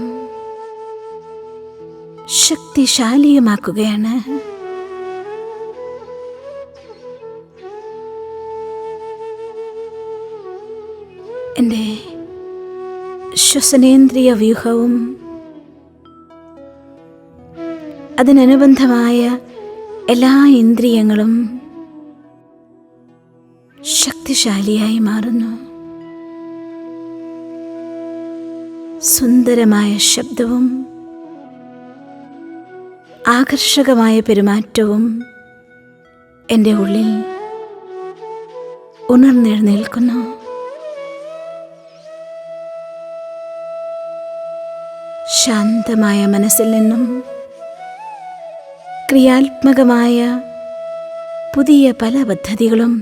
ശക്തിശാലിയുമാക്കുകയാണ്. എൻ്റെ ശ്വസനേന്ദ്രിയ വ്യൂഹവും അതിനനുബന്ധമായ എല്ലാ ഇന്ദ്രിയങ്ങളും ശക്തിശാലിയായി മാറുന്നു. സുന്ദരമായ ശബ്ദവും ആകർഷകമായ പെരുമാറ്റവും എൻ്റെ ഉള്ളിൽ ഉണർന്നെഴുന്നേൽക്കുന്നു. ശാന്തമായ മനസ്സിൽ നിന്നും ക്രിയാത്മകമായ പുതിയ പല പദ്ധതികളും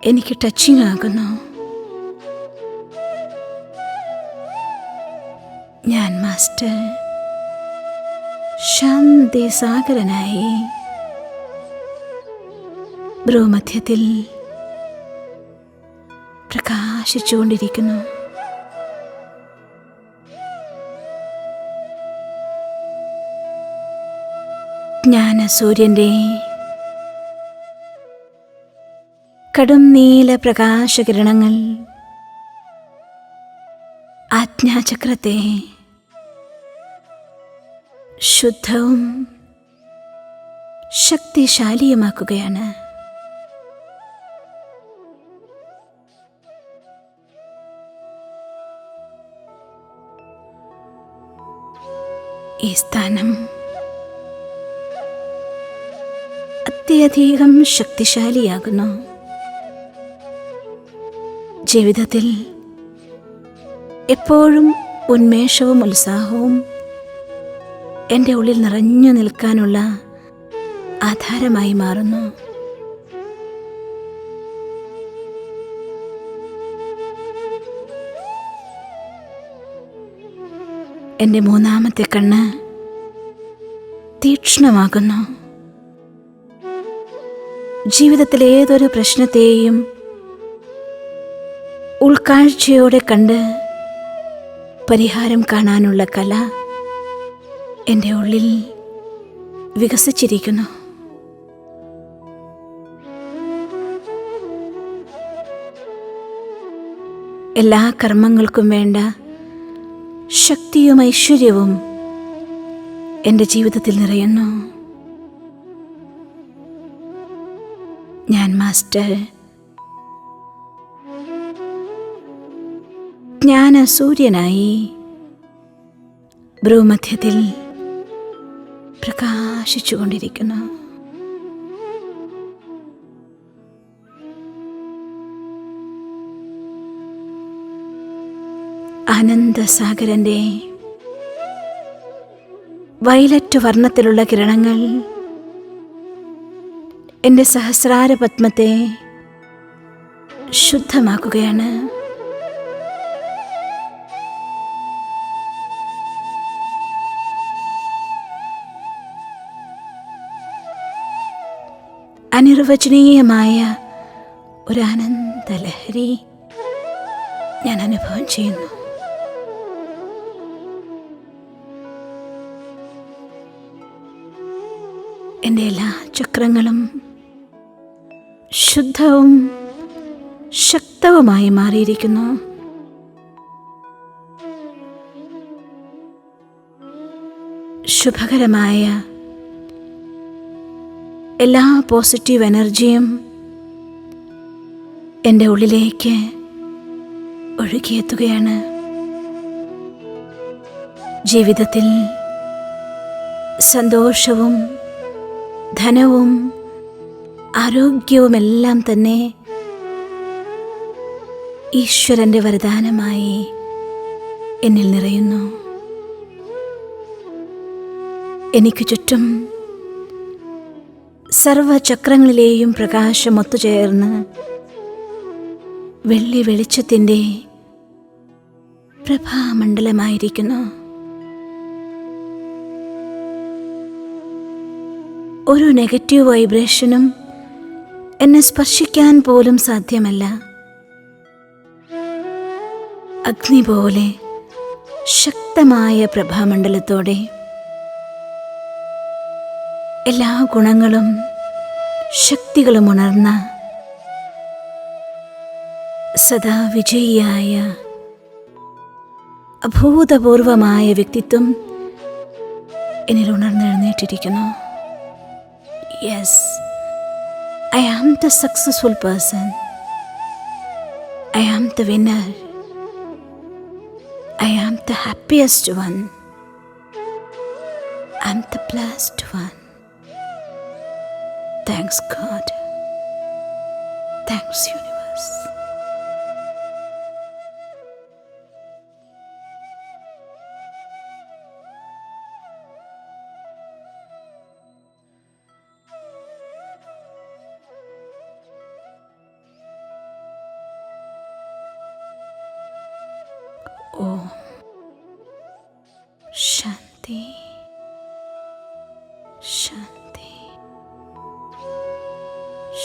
എനിക്ക് ടച്ചിങ് ആകുന്നു. ഞാൻ മാസ്റ്റർ ശാന്തി സാഗരനായി ഭ്രൂമധ്യത്തിൽ പ്രകാശിച്ചുകൊണ്ടിരിക്കുന്നു. ജ്ഞാനസൂര്യൻ്റെ കടും നീല പ്രകാശകിരണങ്ങൾ ആജ്ഞാചക്രത്തെ ശുദ്ധവും ശക്തിശാലിയുമാക്കുകയാണ്. ഈ സ്ഥാനം അത്യധികം ശക്തിശാലിയാകുന്നു. ജീവിതത്തിൽ എപ്പോഴും ഉന്മേഷവും ഉത്സാഹവും എൻ്റെ ഉള്ളിൽ നിറഞ്ഞു നിൽക്കാനുള്ള ആധാരമായി മാറുന്നു. എൻ്റെ മൂന്നാമത്തെ കണ്ണ് തീക്ഷ്ണമാകുന്നു. ജീവിതത്തിലെ ഏതൊരു പ്രശ്നത്തെയും ഉൾക്കാഴ്ചയോടെ കണ്ട് പരിഹാരം കാണാനുള്ള കല എൻ്റെ ഉള്ളിൽ വികസിച്ചിരിക്കുന്നു. എല്ലാ കർമ്മങ്ങൾക്കും വേണ്ട ശക്തിയും ഐശ്വര്യവും എൻ്റെ ജീവിതത്തിൽ നിറയുന്നു. ഞാൻ മാസ്റ്റർ ജ്ഞാനസൂര്യനായി ഭ്രൂമധ്യത്തിൽ പ്രകാശിച്ചുകൊണ്ടിരിക്കുന്നു. ആനന്ദസാഗരൻ്റെ വയലറ്റ് വർണ്ണത്തിലുള്ള കിരണങ്ങൾ എൻ്റെ സഹസ്രാര പത്മത്തെ ശുദ്ധമാക്കുകയാണ്. അനിർവചനീയമായ ഒരു ആനന്ദലഹരി ഞാൻ അനുഭവം ചെയ്യുന്നു. എൻ്റെ എല്ലാ ചക്രങ്ങളും ശുദ്ധവും ശക്തവുമായി മാറിയിരിക്കുന്നു. ശുഭകരമായ എല്ലാ പോസിറ്റീവ് എനർജിയും എൻ്റെ ഉള്ളിലേക്ക് ഒഴുകിയെത്തുകയാണ്. ജീവിതത്തിൽ സന്തോഷവും ധനവും ആരോഗ്യവുമെല്ലാം തന്നെ ഈശ്വരൻ്റെ വരദാനമായി എന്നിൽ നിറയുന്നു. എനിക്ക് ചുറ്റും സർവചക്രങ്ങളിലെയും പ്രകാശം ഒത്തുചേർന്ന് വെള്ളി വെളിച്ചത്തിൻ്റെ പ്രഭാമണ്ഡലമായിരിക്കുന്നു. ഒരു നെഗറ്റീവ് വൈബ്രേഷനും എന്നെ സ്പർശിക്കാൻ പോലും സാധ്യമല്ല. അഗ്നി പോലെ ശക്തമായ പ്രഭാമണ്ഡലത്തോടെ എല്ലാ ഗുണങ്ങളും ശക്തികളും ഉണർന്ന സദാ വിജയിയായ അഭൂതപൂർവമായ വ്യക്തിത്വം എന്നിൽ ഉണർന്നെഴുന്നേറ്റിരിക്കുന്നു. Yes, I am the successful person. I am the winner. I am the happiest one. I am the blessed one. Thanks God. Thanks universe. Om Shanti Shanti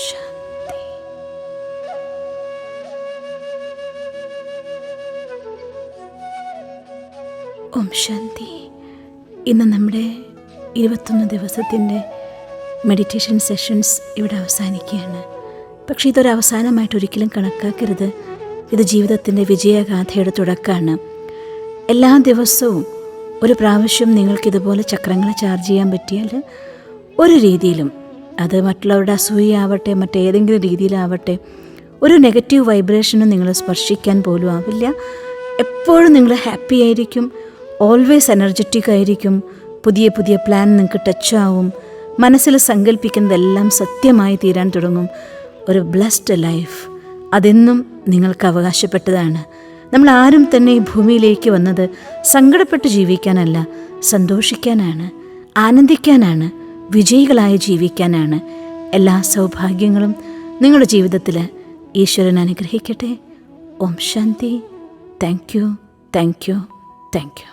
Shanti. Om Shanti. ഇന്ന് നമ്മുടെ 21 ദിവസത്തിൻ്റെ മെഡിറ്റേഷൻ സെഷൻസ് ഇവിടെ അവസാനിക്കുകയാണ്. പക്ഷേ ഇതൊരു അവസാനമായിട്ട് ഒരിക്കലും കണക്കാക്കരുത്. ഇത് ജീവിതത്തിൻ്റെ വിജയഗാഥയുടെ തുടക്കമാണ്. എല്ലാ ദിവസവും ഒരു പ്രാവശ്യം നിങ്ങൾക്കിതുപോലെ ചക്രങ്ങളെ ചാർജ് ചെയ്യാൻ പറ്റിയാൽ ഒരു രീതിയിലും, അത് മറ്റുള്ളവരുടെ അസൂയയാവട്ടെ മറ്റേതെങ്കിലും രീതിയിലാവട്ടെ, ഒരു നെഗറ്റീവ് വൈബ്രേഷനും നിങ്ങളെ സ്പർശിക്കാൻ പോലും ആവില്ല. എപ്പോഴും നിങ്ങൾ ഹാപ്പി ആയിരിക്കും, ഓൾവേസ് എനർജറ്റിക് ആയിരിക്കും. പുതിയ പുതിയ പ്ലാൻ നിങ്ങൾക്ക് ടച്ചാവും. മനസ്സിൽ സങ്കല്പിക്കുന്നതെല്ലാം സത്യമായി തീരാൻ തുടങ്ങും. ഒരു ബ്ലെസ്ഡ് ലൈഫ് അതെന്നും നിങ്ങൾക്ക് അവകാശപ്പെട്ടതാണ്. നമ്മൾ ആരും തന്നെ ഈ ഭൂമിയിലേക്ക് വന്നത് സങ്കടപ്പെട്ട് ജീവിക്കാനല്ല, സന്തോഷിക്കാനാണ്, ആനന്ദിക്കാനാണ്, വിജയികളായി ജീവിക്കാനാണ്. എല്ലാ സൗഭാഗ്യങ്ങളും നിങ്ങളുടെ ജീവിതത്തിൽ ഈശ്വരൻ അനുഗ്രഹിക്കട്ടെ. ഓം ശാന്തി. Thank you, thank you, thank U.